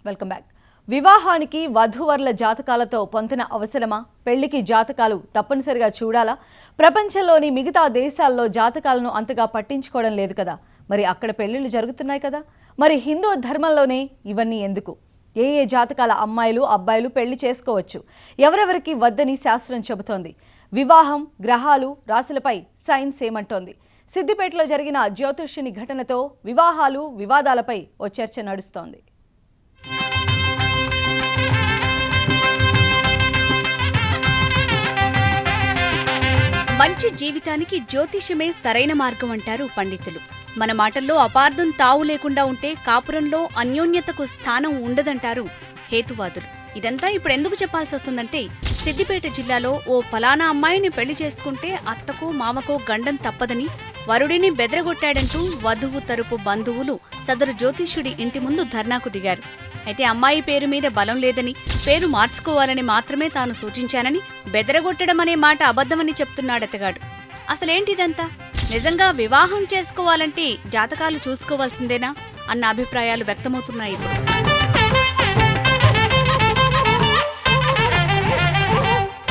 Welcome back. వివాహానికి వధూవరుల జాతకాలతో పొంతన అవసరమా? పెళ్లికి జాతకాలు తప్పనిసరిగా చూడాలా? ప్రపంచంలోని మిగతా దేశాల్లో జాతకాలను అంతగా పట్టించుకోవడం లేదు కదా. మరి అక్కడ పెళ్లిళ్ళు జరుగుతున్నాయి కదా. మరి హిందూ ధర్మంలోనే ఇవన్నీ ఎందుకు? ఏ జాతకాల అమ్మాయిలు అబ్బాయిలు పెళ్లి చేసుకోవచ్చు, ఎవరెవరికి వద్దని శాస్త్రం చెబుతోంది? వివాహం, గ్రహాలు, రాశులపై సైన్స్ ఏమంటోంది? సిద్దిపేటలో జరిగిన జ్యోతిష్యుని ఘటనతో వివాహాలు, వివాదాలపై ఓ చర్చ నడుస్తోంది. మంచి జీవితానికి జ్యోతిష్యమే సరైన మార్గం అంటారు పండితులు. మన మాటల్లో అపార్థం తావు లేకుండా ఉంటే కాపురంలో అన్యోన్యతకు స్థానం ఉండదంటారు హేతువాదులు. ఇదంతా ఇప్పుడు ఎందుకు చెప్పాల్సి వస్తుందంటే, సిద్దిపేట జిల్లాలో ఓ ఫలానా అమ్మాయిని పెళ్లి చేసుకుంటే అత్తకో మామకో గండం తప్పదని వరుడిని బెదరగొట్టాడంటూ వధువు తరపు బంధువులు సదరు జ్యోతిష్యుడి ఇంటి ముందు ధర్నాకు దిగారు. అయితే అమ్మాయి పేరు మీద బలం లేదని, పేరు మార్చుకోవాలని మాత్రమే తాను సూచించానని, బెదరగొట్టడం అనే మాట అబద్ధమని చెప్తున్నాడతగాడు. అసలేంటిదంతా? నిజంగా వివాహం చేసుకోవాలంటే జాతకాలు చూసుకోవాల్సిందేనా అన్న అభిప్రాయాలు వ్యక్తమవుతున్నాయి.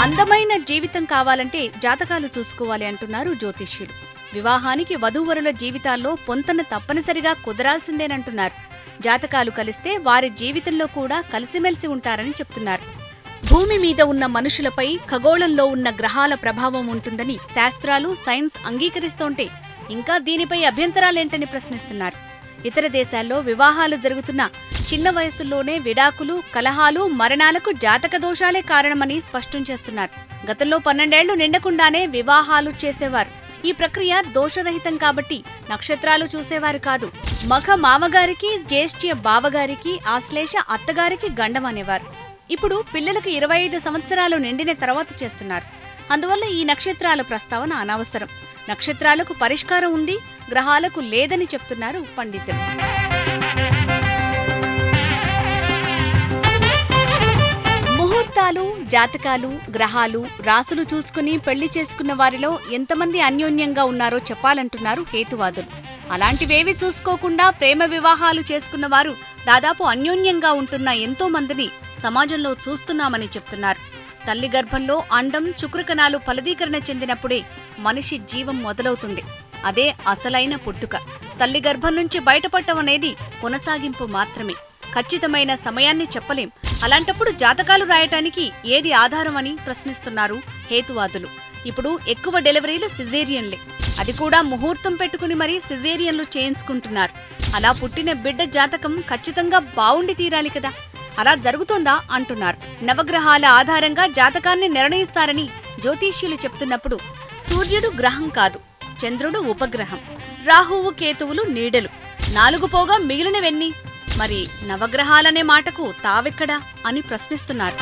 అందమైన జీవితం కావాలంటే జాతకాలు చూసుకోవాలి అంటున్నారు జ్యోతిష్యులు. వివాహానికి వధూవరుల జీవితాల్లో పొంతన తప్పనిసరిగా కుదరాల్సిందేనంటున్నారు. జాతకాలు కలిస్తే వారి జీవితంలో కూడా కలిసిమెలిసి ఉంటారని చెప్తున్నారు. భూమి మీద ఉన్న మనుషులపై ఖగోళంలో ఉన్న గ్రహాల ప్రభావం ఉంటుందని శాస్త్రాలు, సైన్స్ అంగీకరిస్తోంటే ఇంకా దీనిపై అభ్యంతరాలేంటని ప్రశ్నిస్తున్నారు. ఇతర దేశాల్లో వివాహాలు జరుగుతున్న చిన్న వయసుల్లోనే విడాకులు, కలహాలు, మరణాలకు జాతక దోషాలే కారణమని స్పష్టం చేస్తున్నారు. గతంలో 12 ఏళ్లు నిండకుండానే వివాహాలు చేసేవారు. ఈ ప్రక్రియ దోషరహితం కాబట్టి నక్షత్రాలు చూసేవారు కాదు. మఖ మామగారికి, జ్యేష్ఠ్య బావగారికి, ఆశ్లేష అత్తగారికి గండం అనేవారు. ఇప్పుడు పిల్లలకు 25 సంవత్సరాలు నిండిన తర్వాత చేస్తున్నారు. అందువల్ల ఈ నక్షత్రాల ప్రస్తావన అనవసరం. నక్షత్రాలకు పరిష్కారం ఉంది, గ్రహాలకు లేదని చెప్తున్నారు పండితులు. ముహూర్తాలు, జాతకాలు, గ్రహాలు, రాసులు చూసుకుని పెళ్లి చేసుకున్న వారిలో ఎంతమంది అన్యోన్యంగా ఉన్నారో చెప్పాలంటున్నారు హేతువాదులు. అలాంటివేవి చూసుకోకుండా ప్రేమ వివాహాలు చేసుకున్న వారు దాదాపు అన్యోన్యంగా ఉంటున్న ఎంతో మందిని సమాజంలో చూస్తున్నామని చెప్తున్నారు. తల్లి గర్భంలో అండం, శుక్రకణాలు ఫలదీకరణ చెందినప్పుడే మనిషి జీవం మొదలవుతుంది. అదే అసలైన పుట్టుక. తల్లి గర్భం నుంచి బయటపడటం అనేది కొనసాగింపు మాత్రమే. ఖచ్చితమైన సమయాన్ని చెప్పలేం. అలాంటప్పుడు జాతకాలు రాయటానికి ఏది ఆధారం అని ప్రశ్నిస్తున్నారు హేతువాదులు. ఇప్పుడు ఎక్కువ డెలివరీలు సిజేరియన్లే. అది కూడా ముహూర్తం పెట్టుకుని మరీ సిజేరియన్లు చేయించుకుంటున్నారు. అలా పుట్టిన బిడ్డ జాతకం ఖచ్చితంగా బావుండి తీరాలి కదా. అలా జరుగుతోందా అంటున్నారు. నవగ్రహాల ఆధారంగా జాతకాన్ని నిర్ణయిస్తారని జ్యోతిష్యులు చెప్తున్నప్పుడు సూర్యుడు గ్రహం కాదు, చంద్రుడు ఉపగ్రహం, రాహువు కేతువులు నీడలు, 4 పోగా మిగిలినవెన్ని? మరి నవగ్రహాలనే మాటకు తావెక్కడా అని ప్రశ్నిస్తున్నారు.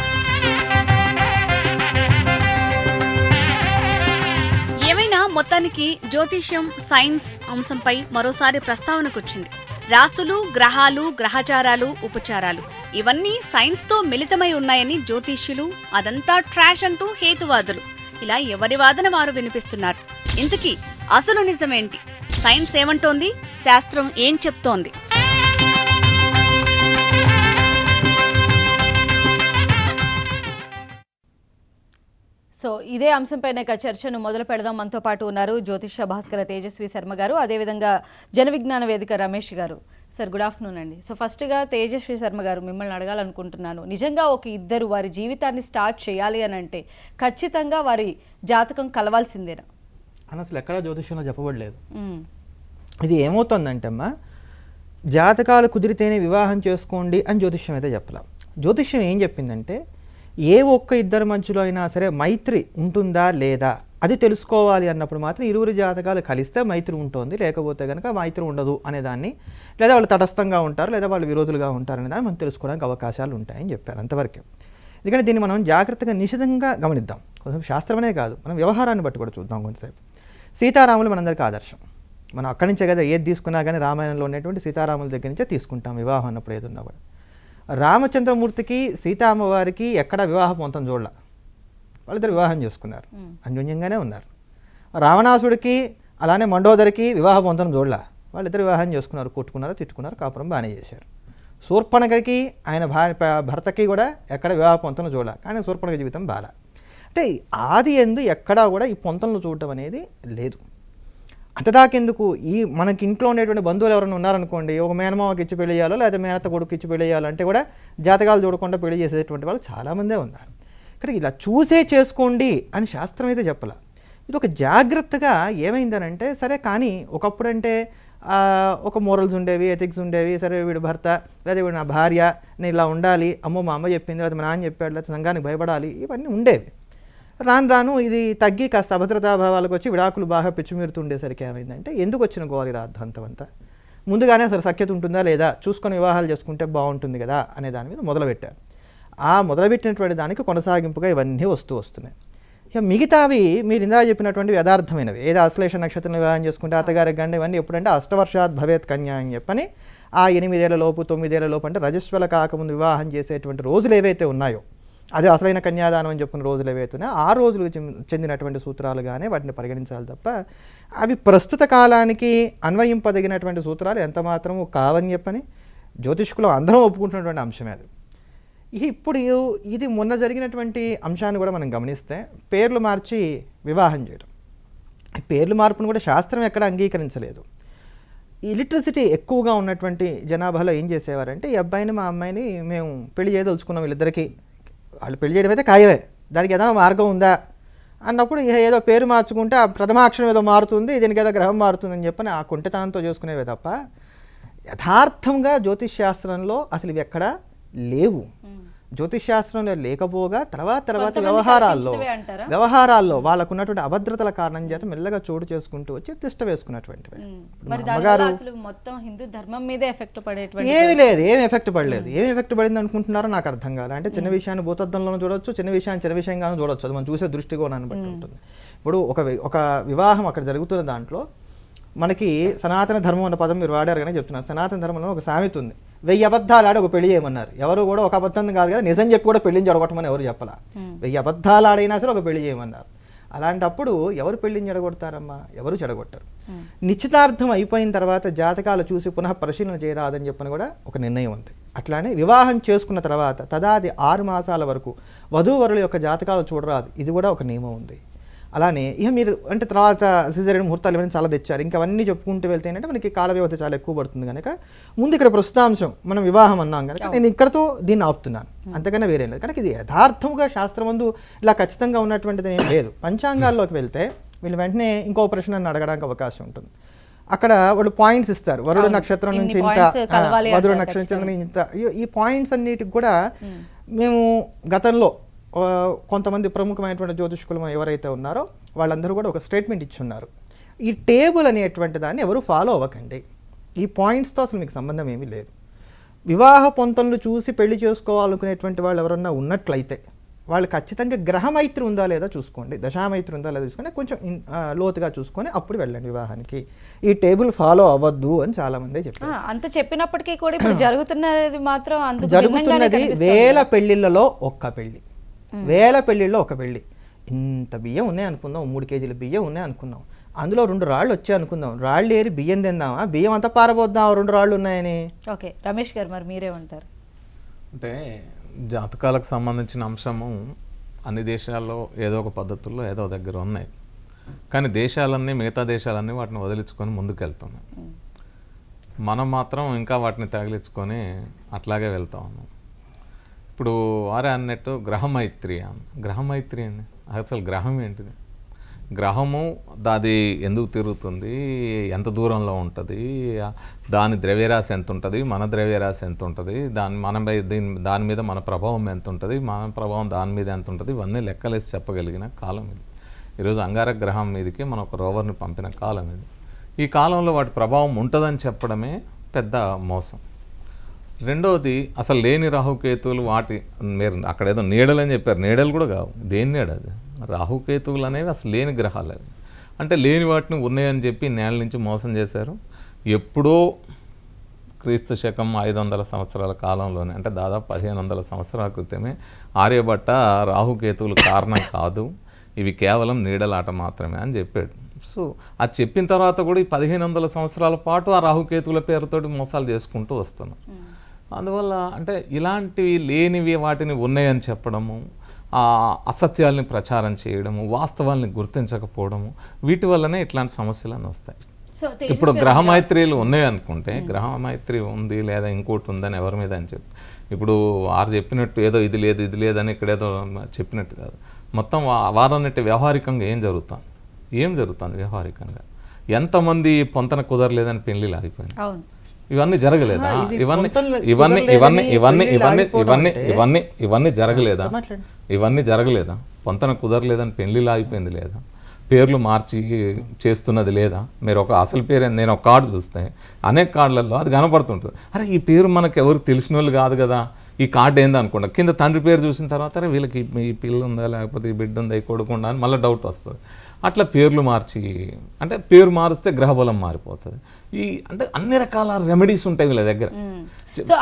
ఏమైనా మొత్తానికి జ్యోతిష్యం, సైన్స్ అంశంపై మరోసారి ప్రస్తావనకొచ్చింది. రాసులు, గ్రహాలు, గ్రహచారాలు, ఉపచారాలు ఇవన్నీ సైన్స్తో మిళితమై ఉన్నాయని జ్యోతిష్యులు, అదంతా ట్రాష్ అంటూ హేతువాదులు ఇలా ఎవరి వాదన వారు వినిపిస్తున్నారు. ఇంతకీ అసలు నిజమేంటి? సైన్స్ ఏమంటోంది? శాస్త్రం ఏం చెప్తోంది? సో ఇదే అంశంపైన చర్చను మొదలు పెడదాం. మనతో పాటు ఉన్నారు జ్యోతిష భాస్కర తేజస్వి శర్మ గారు, అదేవిధంగా జన విజ్ఞాన వేదిక రమేష్ గారు. సార్ గుడ్ ఆఫ్టర్నూన్ అండి. సో ఫస్ట్గా తేజస్వి శర్మ గారు మిమ్మల్ని అడగాలనుకుంటున్నాను. నిజంగా ఒక ఇద్దరు వారి జీవితాన్ని స్టార్ట్ చేయాలి అని అంటే ఖచ్చితంగా వారి జాతకం కలవాల్సిందేనా? అని అసలు ఎక్కడా జ్యోతిష్యంలో చెప్పబడలేదు. ఇది ఏమవుతుందంటే అమ్మా, జాతకాలు కుదిరితేనే వివాహం చేసుకోండి అని జ్యోతిష్యం అయితే చెప్పలేం. జ్యోతిష్యం ఏం చెప్పిందంటే, ఏ ఒక్క ఇద్దరి మధ్యలో అయినా సరే మైత్రి ఉంటుందా లేదా అది తెలుసుకోవాలి అన్నప్పుడు మాత్రం ఇరువురి జాతకాలు కలిస్తే మైత్రి ఉంటుంది, లేకపోతే కనుక మైత్రి ఉండదు అనేదాన్ని, లేదా వాళ్ళు తటస్థంగా ఉంటారు లేదా వాళ్ళు విరోధులుగా ఉంటారు అనేదాన్ని మనం తెలుసుకోవడానికి అవకాశాలు ఉంటాయని చెప్పారు. అంతవరకే. ఎందుకంటే దీన్ని మనం జాగ్రత్తగా నిశితంగా గమనిద్దాం. కొంచెం శాస్త్రమనే కాదు, మనం వ్యవహారాన్ని బట్టి కూడా చూద్దాం. కొంతసేపు సీతారాములు మనందరికీ ఆదర్శం. మనం అక్కడి నుంచే కదా ఏది తీసుకున్నా కానీ రామాయణంలో ఉన్నటువంటి సీతారాముల దగ్గర నుంచే తీసుకుంటాం వివాహం అన్నప్పుడు ఏదున్నా కూడా. రామచంద్రమూర్తికి సీతామ్మవారికి ఎక్కడా వివాహ పొంతం చూడలే. వాళ్ళిద్దరు వివాహం చేసుకున్నారు, అన్యోన్యంగానే ఉన్నారు. రావణాసుడికి అలానే మండోదరికి వివాహ పొంతం చూడలే. వాళ్ళిద్దరు వివాహం చేసుకున్నారు, కొట్టుకున్నారు, తిట్టుకున్నారు, కాపురం బాగానే చేశారు. శూర్పణఖకి ఆయన భర్తకి కూడా ఎక్కడ వివాహ పొంతను చూడాలి, కానీ శూర్పణఖ జీవితం బాల. అంటే ఆది ఎందు ఎక్కడా కూడా ఈ పొంతలను చూడటం అనేది లేదు. అంతదాకెందుకు, ఈ మనకి ఇంట్లో ఉండేటువంటి బంధువులు ఎవరైనా ఉన్నారనుకోండి, ఒక మేనమామకి ఇచ్చి పెళ్లి చేయాలో లేదా మేనత్త కొడుకు ఇచ్చి పెళ్లి చేయాలంటే కూడా జాతకాలు చూడకుండా పెళ్లి చేసేటువంటి వాళ్ళు చాలామందే ఉన్నారు. ఇక్కడ ఇలా చూసే చేసుకోండి అని శాస్త్రం అయితే చెప్పాల. ఇది ఒక జాగ్రత్తగా ఏమైందనంటే, సరే కానీ ఒకప్పుడంటే ఒక మోరల్స్ ఉండేవి, ఎథిక్స్ ఉండేవి. సరే వీడు భర్త లేదా వీడు నా భార్య, నేను ఇలా ఉండాలి, అమ్మో మా అమ్మ చెప్పింది లేదా మా నాన్న చెప్పాడు లేదా సంఘానికి భయపడాలి, ఇవన్నీ ఉండేవి. రాను రాను ఇది తగ్గి కాస్త అభద్రతాభావాలకు వచ్చి విడాకులు బాగా పిచ్చిమీరుతుండేసరికి ఏమైందంటే, ఎందుకు వచ్చిన గోలి రాద్ధాంతం అంతా, ముందుగానే అసలు సఖ్యత ఉంటుందా లేదా చూసుకొని వివాహాలు చేసుకుంటే బాగుంటుంది కదా అనే దాని మీద మొదలుపెట్టారు. ఆ మొదలుపెట్టినటువంటి దానికి కొనసాగింపుగా ఇవన్నీ వస్తున్నాయి. ఇక మిగతావి మీరు ఇందా చెప్పినటువంటి యథార్థమైనవి, ఏదో అశ్లేష నక్షత్రం వివాహం చేసుకుంటే అత్తగారికి గండ, ఇవన్నీ ఎప్పుడంటే అష్టవర్షాత్ భవేత్ కన్యా అని చెప్పని ఆ 8 ఏళ్ల లోపు 9 ఏళ్ల లోపు అంటే రజస్వల కాకముందు వివాహం చేసేటువంటి రోజులు ఏవైతే ఉన్నాయో, అది అసలైన కన్యాదానం అని చెప్పుకున్న రోజులు ఏవైతున్నాయో ఆ రోజులకు చెందినటువంటి సూత్రాలుగానే వాటిని పరిగణించాలి తప్ప అవి ప్రస్తుత కాలానికి అన్వయింపదగినటువంటి సూత్రాలు ఎంత మాత్రము కావని చెప్పని జ్యోతిష్కులు అందరం ఒప్పుకుంటున్నటువంటి అంశమే అది. ఇప్పుడు ఇది మొన్న జరిగినటువంటి అంశాన్ని కూడా మనం గమనిస్తే, పేర్లు మార్చి వివాహం చేయడం, ఈ పేర్లు మార్పును కూడా శాస్త్రం ఎక్కడ అంగీకరించలేదు. ఇలిటరసిటీ ఎక్కువగా ఉన్నటువంటి జనాభాలో ఏం చేసేవారంటే, ఈ అబ్బాయిని మా అమ్మాయిని మేము పెళ్లి చేయదలుచుకున్నాం, వీళ్ళిద్దరికీ వాళ్ళు పెళ్లి చేయడం అయితే ఖాయమే, దానికి ఏదైనా మార్గం ఉందా అన్నప్పుడు ఏదో పేరు మార్చుకుంటే ఆ ప్రథమాక్షరం ఏదో మారుతుంది, దీనికి ఏదో గ్రహం మారుతుంది అని చెప్పని ఆ కుంటితనంతో చేసుకునేవే తప్ప యథార్థంగా జ్యోతిష్ శాస్త్రంలో అసలు ఇవి ఎక్కడా లేవు. జ్యోతిష్ శాస్త్రంలో లేకపోగా తర్వాత వ్యవహారాల్లో వాళ్ళకు ఉన్నటువంటి అభద్రతల కారణం చేత మెల్లగా చోటు చేసుకుంటూ వచ్చి తిష్ట వేసుకున్నటువంటివి. ఏమి లేదు, ఏం ఎఫెక్ట్ పడలేదు. ఏం ఎఫెక్ట్ పడింది అనుకుంటున్నారో నాకు అర్థం కాదు. అంటే చిన్న విషయాన్ని భూతద్దంలోనూ చూడొచ్చు, చిన్న విషయంగానూ చూడొచ్చు, అది మనం చూసే దృష్టికోణాన్ని బట్టి ఉంటుంది. ఇప్పుడు ఒక వివాహం అక్కడ జరుగుతున్న దాంట్లో మనకి సనాతన ధర్మం అన్న పదం మీరు వాడారు కానీ చెప్తున్నారు. సనాతన ధర్మంలో ఒక సామెత ఉంది, 1000 అబద్ధాలు ఆడి ఒక పెళ్లి చేయమన్నారు. ఎవరు కూడా ఒక అబద్ధం కాదు కదా, నిజం చెప్పి కూడా పెళ్లిని జడగొట్టమని ఎవరు చెప్పాల. 1000 అబద్ధాలు ఆడైనా సరే ఒక పెళ్లి చేయమన్నారు. అలాంటప్పుడు ఎవరు పెళ్లిని చెడగొడతారమ్మా? ఎవరు చెడగొట్టరు. నిశ్చితార్థం అయిపోయిన తర్వాత జాతకాలు చూసి పునః పరిశీలన చేయరాదని చెప్పని కూడా ఒక నిర్ణయం ఉంది. అట్లానే వివాహం చేసుకున్న తర్వాత తదాది 6 మాసాల వరకు వధూవరుల యొక్క జాతకాలు చూడరాదు, ఇది కూడా ఒక నియమం ఉంది. అలానే ఇక మీరు అంటే తర్వాత సిజేరియన్ ముహూర్తాలు ఇవన్నీ చాలా తెచ్చారు, ఇంకా అవన్నీ చెప్పుకుంటూ వెళ్తే ఏంటంటే మనకి కాల వ్యవధి చాలా ఎక్కువ పడుతుంది కనుక ముందు ఇక్కడ ప్రస్తుతాంశం మనం వివాహం అన్నాం కనుక నేను ఇక్కడతో దీన్ని ఆపుతున్నాను, అంతకన్నా వేరే లేదు. కనుక ఇది యథార్థంగా శాస్త్రమందు ఇలా ఖచ్చితంగా ఉన్నటువంటిది ఏం లేదు. పంచాంగాల్లోకి వెళ్తే వీళ్ళు వెంటనే ఇంకో ప్రశ్నను అడగడానికి అవకాశం ఉంటుంది. అక్కడ వాళ్ళు పాయింట్స్ ఇస్తారు, వరుడు నక్షత్రం నుంచి ఇంత, వధుడు నక్షత్రం నుంచి ఇంత. ఈ పాయింట్స్ అన్నిటికి కూడా మేము గతంలో కొంతమంది ప్రముఖమైనటువంటి జ్యోతిష్కులు ఎవరైతే ఉన్నారో వాళ్ళందరూ కూడా ఒక స్టేట్మెంట్ ఇచ్చున్నారు. ఈ టేబుల్ అనేటువంటి దాన్ని ఎవరు ఫాలో అవ్వకండి, ఈ పాయింట్స్తో అసలు మీకు సంబంధం ఏమీ లేదు. వివాహ పొంతనలు చూసి పెళ్లి చేసుకోవాలనుకునేటువంటి వాళ్ళు ఎవరన్నా ఉన్నట్లయితే వాళ్ళు ఖచ్చితంగా గ్రహమైత్రి ఉందా లేదా చూసుకోండి, దశామైత్రి ఉందా లేదా చూసుకొని కొంచెం లోతుగా చూసుకొని అప్పుడు వెళ్ళండి వివాహానికి. ఈ టేబుల్ ఫాలో అవ్వద్దు అని చాలా మంది చెప్పారు. అంత చెప్పినప్పటికీ కూడా ఇప్పుడు జరుగుతున్నది మాత్రం జరుగుతున్నది 1000 పెళ్లిళ్ళలో ఒక్క పెళ్లి, 1000 పెళ్లిళ్ళలో ఒక పెళ్లి. ఇంత బియ్యం ఉన్నాయి అనుకుందాం, 3 కేజీల బియ్యం ఉన్నాయి అనుకుందాం, అందులో 2 రాళ్ళు వచ్చాయి అనుకుందాం, రాళ్ళు ఏరి బియ్యం తిందామా, బియ్యం అంతా పారబోద్దాం 2 రాళ్ళు ఉన్నాయని. ఓకే రమేష్ గారు, మరి మీరేమంటారు? అంటే జాతకాలకు సంబంధించిన అంశము అన్ని దేశాల్లో ఏదో ఒక పద్ధతుల్లో ఏదో దగ్గర ఉన్నాయి, కానీ దేశాలన్నీ మిగతా దేశాలన్నీ వాటిని వదిలించుకొని ముందుకెళ్తున్నాయి. మనం మాత్రం ఇంకా వాటిని తగిలించుకొని అట్లాగే వెళ్తా ఉన్నాం. ఇప్పుడు వారే అన్నట్టు గ్రహమైత్రి గ్రహమైత్రి అని అసలు గ్రహం ఏంటిది? గ్రహము అది ఎందుకు తిరుగుతుంది, ఎంత దూరంలో ఉంటుంది, దాని ద్రవ్యరాశి ఎంత ఉంటుంది, మన ద్రవ్యరాశి ఎంత ఉంటుంది, దాని మీద మన ప్రభావం ఎంత ఉంటుంది, మన ప్రభావం దాని మీద ఎంత ఉంటుంది, ఇవన్నీ లెక్కలేసి చెప్పగలిగిన కాలం ఇది. ఈరోజు అంగారక గ్రహం మీదకి మనం ఒక రోవర్ని పంపిన కాలం ఇది. ఈ కాలంలో వాటి ప్రభావం ఉంటుందని చెప్పడమే పెద్ద మోసం. రెండవది అసలు లేని రాహుకేతువులు, వాటి మీరు అక్కడ ఏదో నీడలని చెప్పారు, నీడలు కూడా కావు. దేని నీడ అది? రాహుకేతువులు అనేవి అసలు లేని గ్రహాలు అవి. అంటే లేని వాటిని ఉన్నాయని చెప్పి నేల నుంచి మోసం చేశారు. ఎప్పుడో క్రీస్తు శకం 500 సంవత్సరాల కాలంలోనే, అంటే దాదాపు 1500 సంవత్సరాల క్రితమే ఆర్యభట్ట రాహుకేతువులు కారణం కాదు, ఇవి కేవలం నీడలాట మాత్రమే అని చెప్పాడు. సో అది చెప్పిన తర్వాత కూడా ఈ 1500 సంవత్సరాల పాటు ఆ రాహుకేతువుల పేరుతోటి మోసాలు చేసుకుంటూ వస్తున్నారు. అందువల్ల అంటే ఇలాంటివి లేనివి వాటిని ఉన్నాయని చెప్పడము, అసత్యాల్ని ప్రచారం చేయడము, వాస్తవాల్ని గుర్తించకపోవడము, వీటి వల్లనే ఇట్లాంటి సమస్యలన్నీ వస్తాయి. ఇప్పుడు గ్రహమైత్రీలు ఉన్నాయి అనుకుంటే, గ్రహమైత్రి ఉంది లేదా ఇంకోటి ఉందని ఎవరి మీద అని చెప్పి, ఇప్పుడు వారు చెప్పినట్టు ఏదో ఇది లేదు ఇది లేదని ఇక్కడేదో చెప్పినట్టు కాదు. మొత్తం వారన్నట్టు వ్యవహారికంగా ఏం జరుగుతుంది వ్యవహారికంగా? ఎంతమంది పొంతన కుదరలేదని పెళ్లిళ్ళు ఆగిపోయింది. ఇవన్నీ జరగలేదా? ఇవన్నీ జరగలేదా? పొంతన కుదరలేదని పెళ్లిళ్ళు ఆగిపోయింది లేదా? పేర్లు మార్చి చేస్తున్నది లేదా? మీరు ఒక అసలు పేరు నేను ఒక కార్డు చూస్తే అనేక కార్డులలో అది కనపడుతుంటుంది. అరే ఈ పేరు మనకు ఎవరు తెలిసిన వాళ్ళు కాదు కదా, ఈ కార్డు ఏంది అనుకుంటా. కింద తండ్రి పేరు చూసిన తర్వాత అరే వీళ్ళకి ఈ పిల్ల ఉందా లేకపోతే ఈ బిడ్డ ఉందా ఈ కొడుకు ఉందా అని మళ్ళీ డౌట్ వస్తుంది. అట్లా పేర్లు మార్చి, అంటే పేరు మారిస్తే గ్రహబలం మారిపోతుంది. అంటే అన్ని రకాల రెమెడీస్ ఉంటాయి వీళ్ళ దగ్గర.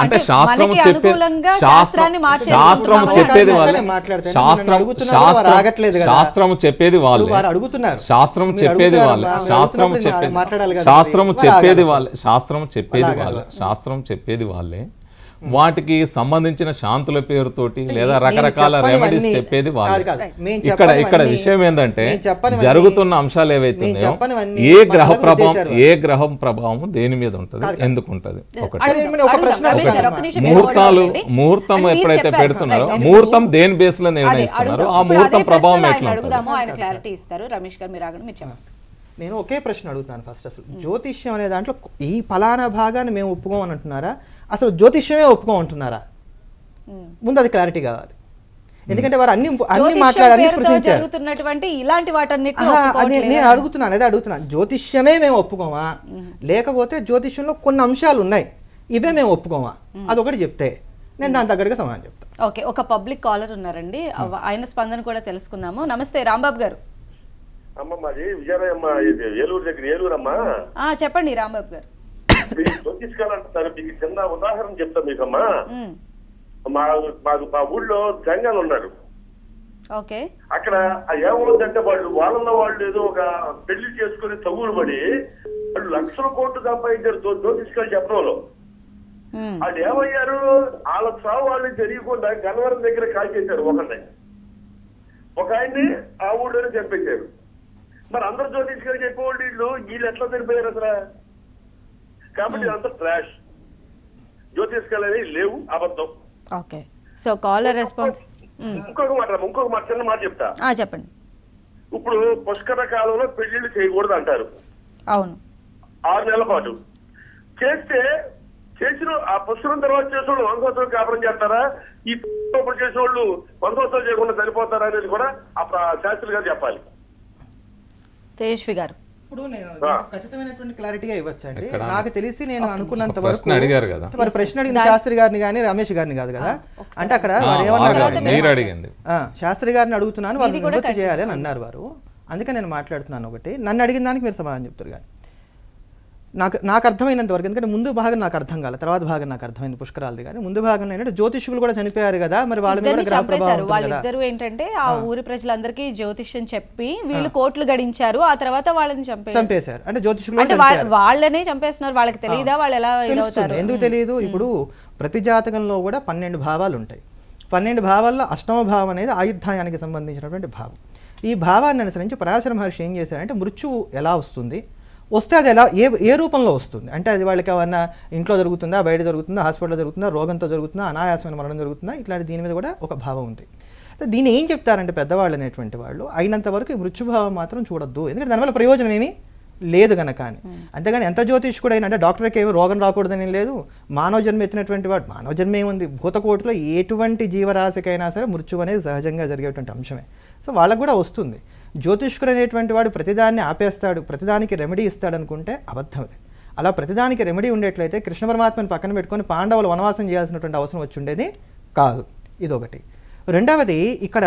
అంటే శాస్త్రం చెప్పేది వాళ్ళే, శాస్త్రం చెప్పేది వాళ్ళే, వాటికి సంబంధించిన శాంతుల పేరుతోటి లేదా రకరకాల రెమెడీస్ చెప్పేది వాళ్ళు. ఇక్కడ విషయం ఏంటంటే జరుగుతున్న అంశాలు ఏవైతే ఏ గ్రహం ప్రభావం దేని మీద ఉంటుంది, ఎందుకు ఉంటుంది? ముహూర్తం ఎప్పుడైతే పెడుతున్నారో, ముహూర్తం దేని బేస్ లో నిర్ణయిస్తున్నారో ఆ ముహూర్తం ప్రభావం ఎట్లా ఉంటుంది? నేను ఒకే ప్రశ్న అడుగుతాను ఫస్ట్. అసలు జ్యోతిష్యం అనే దాంట్లో ఈ ఫలానా భాగాన్ని మేము ఒప్పుకోమని అంటున్నారా, అసలు జ్యోతిష్యమే ఒప్పుకోమంటున్నారా? ముందు అది క్లారిటీ కావాలి. ఎందుకంటే వారు అన్ని మాట్లాడారు, నేను అడుగుతున్నాను జ్యోతిష్యమే మేము ఒప్పుకోమా, లేకపోతే జ్యోతిష్యంలో కొన్ని అంశాలు ఉన్నాయి ఇవే మేము ఒప్పుకోమా, అదొకటి చెప్తే నేను దాని తగ్గట్టుగా సమాధానం చెప్తాను. ఓకే, ఒక పబ్లిక్ కాలర్ ఉన్నారండి, ఆయన స్పందన కూడా తెలుసుకుందాము. నమస్తే రాంబాబు గారు. చెప్పండి రాంబాబు గారు. అంటారు మీకు చిన్న ఉదాహరణ చెప్తా మీకమ్మా. మా ఊళ్ళో జంగాలు ఉన్నారు. అక్కడ ఏమవుతుందంటే వాళ్ళు ఏదో ఒక పెళ్లి చేసుకుని తగులు పడి వాళ్ళు లక్షల కోట్లు సంపాదించారు జ్యోతిష్కాలు చెప్పడంలో. వాళ్ళు ఏమయ్యారు, వాళ్ళ సాగు వాళ్ళు తెలియకుండా గన్నవరం దగ్గర కాల్ చేశారు ఒకరిని, ఒక ఆయన్ని ఆ ఊళ్ళోనే చంపేశారు. మరి అందరు జ్యోతిష్కాలు చెప్పేవాళ్ళు వీళ్ళు ఎట్లా చనిపోయారు అసలు? కాబట్టి అంతా ట్రాష్, జ్యోతిష్కాలు అనేవి లేవు, అబద్ధం. Okay, so caller response. ఇంకొక మాట చిన్న మాట చెప్తా. చెప్పండి. ఇప్పుడు పుష్కర కాలంలో పెళ్లిళ్ళు చేయకూడదు అంటారు. అవును, 6 నెలల పాటు చేసిన ఆ పుష్కరం తర్వాత చేసిన వాళ్ళు 100 సంవత్సరాలు కాపురం చేస్తారా, ఈ చేసిన వాళ్ళు 100 సంవత్సరాలు చేయకుండా సరిపోతారా అనేది కూడా ఆ శాస్త్రి గారు చెప్పాలి. తేజస్వి గారు, ఇప్పుడు నేను ఖచ్చితమైనటువంటి క్లారిటీగా ఇవ్వచ్చండి. నాకు తెలిసి నేను అనుకున్నంత వరకు మరి ప్రశ్న అడిగిన శాస్త్రి గారిని కానీ రమేష్ గారిని కాదు కదా, అంటే అక్కడ శాస్త్రి గారిని అడుగుతున్నాను, వాళ్ళు నివృత్తి చేయాలి అని అన్నారు వారు. అందుకే నేను మాట్లాడుతున్నాను. ఒకటి నన్ను అడిగిన దానికి మీరు సమాధానం చెప్తారు. కానీ నాకు అర్థమైనంత వరకు, ఎందుకంటే ముందు భాగం నాకు అర్థం కాలేదు, తర్వాత భాగం నాకు అర్థమైంది పుష్కరాలది. కానీ ముందు భాగంలో ఏంటంటే జ్యోతిష్యులు కూడా చనిపోయారు కదా, మరి వాళ్ళ మీద గ్రహ ప్రభావం. వాళ్ళిద్దరూ ఏంటంటే ఆ ఊరి ప్రజలందరికీ జ్యోతిష్యం చెప్పి వీళ్ళు కోట్లు గడించారు, ఆ తర్వాత వాళ్ళని చంపేశారు. అంటే జ్యోతిష్యులు వాళ్ళనే చంపేస్తున్నారు, వాళ్ళకి తెలియదా? వాళ్ళు ఎలా తెలుస్తారు? ఎందుకు తెలియదు? ఇప్పుడు ప్రతి జాతకంలో కూడా 12 భావాలు ఉంటాయి. 12 భావాల్లో అష్టమ భావం అనేది ఆయుర్ధాయానికి సంబంధించినటువంటి భావం. ఈ భావాన్ని అనుసరించి పరాశర మహర్షి ఏం చేశారంటే మృత్యువు ఎలా వస్తుంది, వస్తే అది ఎలా ఏ రూపంలో వస్తుంది, అంటే అది వాళ్ళకి ఏమన్నా ఇంట్లో జరుగుతుందా, బయట జరుగుతుందా, హాస్పిటల్లో జరుగుతుందా, రోగంతో జరుగుతుందా, అనాయాసమైన మరణం జరుగుతుందా, ఇట్లాంటి దీని మీద కూడా ఒక భావం ఉంది. దీన్ని ఏం చెప్తారంటే పెద్దవాళ్ళు అనేటువంటి వాళ్ళు అయినంత వరకు ఈ మృత్యుభావం మాత్రం చూడొద్దు, ఎందుకంటే దానివల్ల ప్రయోజనం ఏమీ లేదు కనుక అని. అంతేగాని ఎంత జ్యోతిష్కుడు అయినా, అంటే డాక్టర్కి ఏమి రోగం రాకూడదని లేదు, మానవ జన్మ ఎత్తినటువంటి వాడు, మానవ జన్మ ఏముంది, భూతకోటిలో ఎటువంటి జీవరాశికైనా సరే మృత్యు అనేది సహజంగా జరిగేటువంటి అంశమే. సో వాళ్ళకు కూడా వస్తుంది. జ్యోతిష్కుడు అనేటువంటి వాడు ప్రతిదాన్ని ఆపేస్తాడు, ప్రతిదానికి రెమెడీ ఇస్తాడు అనుకుంటే అబద్ధం. అది అలా ప్రతిదానికి రెమెడీ ఉండేట్లయితే కృష్ణ పరమాత్మని పక్కన పెట్టుకొని పాండవులు వనవాసం చేయాల్సినటువంటి అవసరం వచ్చి ఉండేది కాదు. ఇదొకటి. రెండవది, ఇక్కడ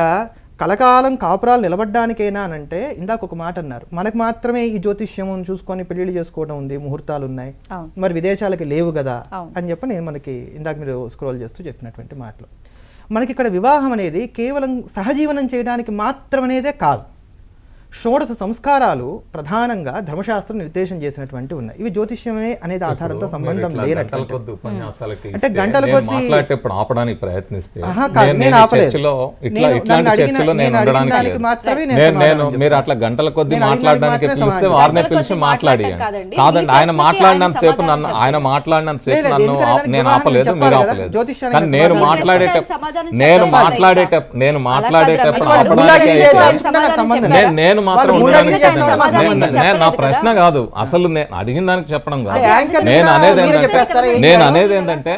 కలకాలం కాపురాలు నిలబడ్డానికైనా అనంటే ఇందాక ఒక మాట అన్నారు, మనకు మాత్రమే ఈ జ్యోతిష్యం చూసుకొని పెళ్లిళ్ళు చేసుకోవడం ఉంది, ముహూర్తాలు ఉన్నాయి, మరి విదేశాలకి లేవు కదా అని చెప్పి నేను మనకి ఇందాక మీరు స్క్రోల్ చేస్తూ చెప్పినటువంటి మాటలు. మనకి ఇక్కడ వివాహం అనేది కేవలం సహజీవనం చేయడానికి మాత్రం అనేదే కాదు. షోడశ సంస్కారాలు ప్రధానంగా ధర్మశాస్త్రం నిర్దేశం చేసినటువంటి ఉన్నాయి. ఇవి జ్యోతిష్యమే అనేది ఆధారంతో సంబంధం లేనటువంటి అంటే గంటల కొద్దీ మాట్లాడేటప్పుడు ఆపడానికి ప్రయత్నిస్తే నేను ఆపలేదు. మీరు అట్లా గంటల కొద్ది మాట్లాడడానికి పిలిస్తే వారిని పిలిచి మాట్లాడి కాదండి. ఆయన మాట్లాడినంత సేపు ఆయన మాట్లాడినంత సేపు నన్ను నేను ఆపలేదు, మీరు ఆపలేదు. కానీ నేను మాట్లాడేటప్పుడు ఆపడానికి నేను మాత్రం నా ప్రశ్న కాదు, అసలు నేను అడిగిన దానికి చెప్పడం కాదు. నేను అనేది ఏంటంటే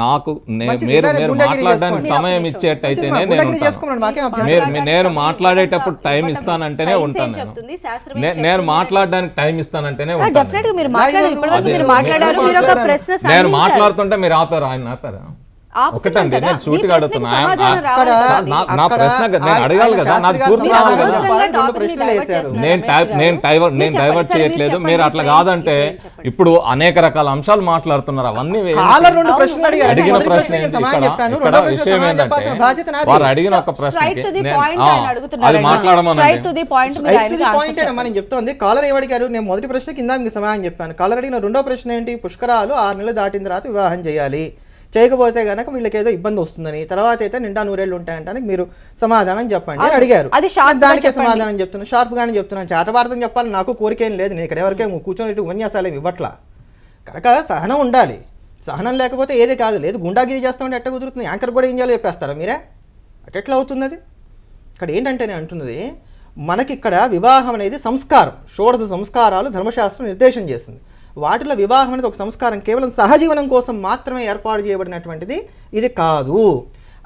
నాకు మీరు మాట్లాడడానికి సమయం ఇచ్చేటైతేనే నేను నేను మాట్లాడేటప్పుడు టైం ఇస్తానంటేనే ఉంటాను. నేను మాట్లాడడానికి టైం ఇస్తానంటేనే ఉంటాను. నేను మాట్లాడుతుంటే మీరు ఆపారు, ఆయన ఆపారా? ఒకటండి, నేను సూటిగా అడుగుతున్నా. నా ప్రశ్న నేను అడగాలి కదా, నాకు పూర్తి కావాలి కదా. నేను డైవర్ట్ చేయట్లేదు. మీరు అట్లా కాదంటే ఇప్పుడు అనేక రకాల అంశాలు మాట్లాడుతున్నారు. అవన్నీ అడిగిన ప్రశ్న ఇక్కడ విషయం ఏంటంటే వారు అడిగిన ఒక ప్రశ్నకి అది మాట్లాడమని చెప్తోంది. కాలర్ ఏమడిగారు? నేను మొదటి ప్రశ్న కింద మీకు సమాధానం చెప్పాను. కాలర్ అడిగిన రెండో ప్రశ్న ఏంటి? పుష్కరాలు 6 నెలలు దాటిన తర్వాత వివాహం చేయాలి, చేయకపోతే కనుక వీళ్ళకి ఏదో ఇబ్బంది వస్తుందని, తర్వాత అయితే నిండా 100 ఏళ్ళు ఉంటాయంటానికి మీరు సమాధానం చెప్పండి అని అడిగారు. దానికే సమాధానం చెప్తున్నాను, షార్ప్ గానే చెప్తున్నాను. చేతవార్థం చెప్పాలి నాకు కోరిక ఏం లేదు. నేను ఇక్కడ ఎవరికే కూర్చొని ఉపన్యాసాలు ఏమి ఇవ్వట్లా. కనుక సహనం ఉండాలి. సహనం లేకపోతే ఏది కాదు. లేదు గుండాగిరి చేస్తామంటే ఎట్ట కుదురుతుంది? యాంకర్ కూడా ఏం చేయాలో చెప్పేస్తారా మీరే? అటెట్లా అవుతుంది అది? ఇక్కడ ఏంటంటే నేను అంటున్నది, మనకి ఇక్కడ వివాహం అనేది సంస్కారం. షోడశ సంస్కారాలు ధర్మశాస్త్రం నిర్దేశం చేసింది. వాటిలో వివాహం అనేది ఒక సంస్కారం, కేవలం సహజీవనం కోసం మాత్రమే ఏర్పాటు చేయబడినటువంటిది ఇది కాదు.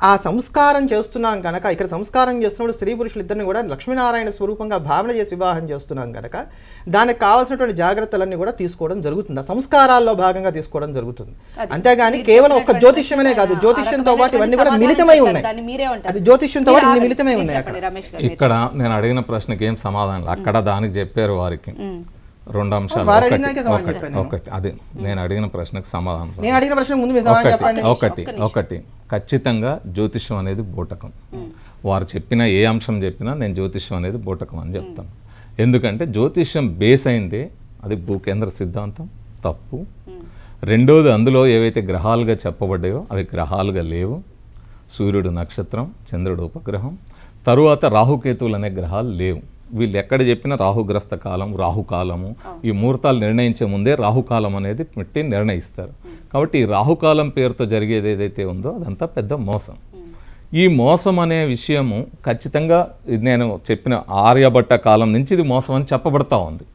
ఆ సంస్కారం చేస్తున్నాం కనుక, ఇక్కడ సంస్కారం చేస్తున్నప్పుడు స్త్రీ పురుషులు ఇద్దరిని కూడా లక్ష్మీనారాయణ స్వరూపంగా భావన చేసి వివాహం చేస్తున్నాం కనుక దానికి కావాల్సినటువంటి జాగ్రత్తలన్నీ కూడా తీసుకోవడం జరుగుతుంది. ఆ సంస్కారాల్లో భాగంగా తీసుకోవడం జరుగుతుంది. అంతేగాని కేవలం ఒక జ్యోతిష్యమనే కాదు, జ్యోతిష్యంతో పాటు ఇవన్నీ కూడా మిళితమై ఉన్నాయి. అది జ్యోతిష్యంతో పాటు ఇన్ని మిళితమై ఉన్నాయి. ఇక్కడ నేను అడిగిన ప్రశ్నకి ఏం సమాధానం అక్కడ దానికి చెప్పారు వారికి. 2 అంశాలు. ఒకటి అది నేను అడిగిన ప్రశ్నకు సమాధానం. ఒకటి ఖచ్చితంగా జ్యోతిష్యం అనేది బూటకం. వారు చెప్పిన ఏ అంశం చెప్పినా నేను జ్యోతిష్యం అనేది బూటకం అని చెప్తాను. ఎందుకంటే జ్యోతిష్యం బేస్ అయింది అది భూకేంద్ర సిద్ధాంతం, తప్పు. రెండోది, అందులో ఏవైతే గ్రహాలుగా చెప్పబడ్డాయో అవి గ్రహాలుగా లేవు. సూర్యుడు నక్షత్రం, చంద్రుడు ఉపగ్రహం, తరువాత రాహుకేతువులు అనే గ్రహాలు లేవు. వీళ్ళు ఎక్కడ చెప్పినా రాహుగ్రస్త కాలం, రాహుకాలము, ఈ ముహూర్తాలు నిర్ణయించే ముందే రాహుకాలం అనేది పెట్టి నిర్ణయిస్తారు. కాబట్టి ఈ రాహుకాలం పేరుతో జరిగేది ఏదైతే ఉందో అదంతా పెద్ద మోసం. ఈ మోసం అనే విషయము ఖచ్చితంగా నేను చెప్పిన ఆర్యభట్ట కాలం నుంచి ఇది మోసం అని చెప్పబడతా ఉంది.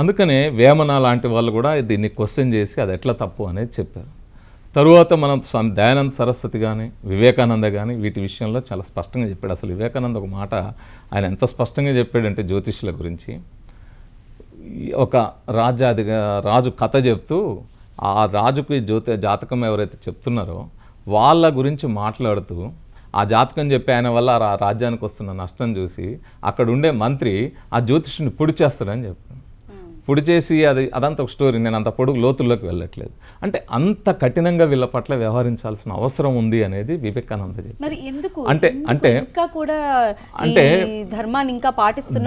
అందుకనే వేమన లాంటి వాళ్ళు కూడా దీన్ని క్వశ్చన్ చేసి అది ఎట్లా తప్పు అనేది చెప్పారు. తరువాత మనం స్వామి దయానంద సరస్వతి కానీ వివేకానంద కానీ వీటి విషయంలో చాలా స్పష్టంగా చెప్పాడు. అసలు వివేకానంద ఒక మాట ఆయన ఎంత స్పష్టంగా చెప్పాడంటే జ్యోతిష్యుల గురించి, ఒక రాజు కథ చెప్తూ ఆ రాజుకి జాతకం ఎవరైతే చెప్తున్నారో వాళ్ళ గురించి మాట్లాడుతూ ఆ జాతకం చెప్పి ఆయన వల్ల ఆ రాజ్యానికి వస్తున్న నష్టం చూసి అక్కడ ఉండే మంత్రి ఆ జ్యోతిష్యుని పొడి చేస్తాడని చెప్పాడు. పొడి చేసి అదంతా ఒక స్టోరీ. నేను అంత పొడుగు లోతుల్లోకి వెళ్ళట్లేదు. అంటే అంత కఠినంగా వీళ్ళ పట్ల వ్యవహరించాల్సిన అవసరం ఉంది అనేది వివేకానంద చెప్పారు. అంటే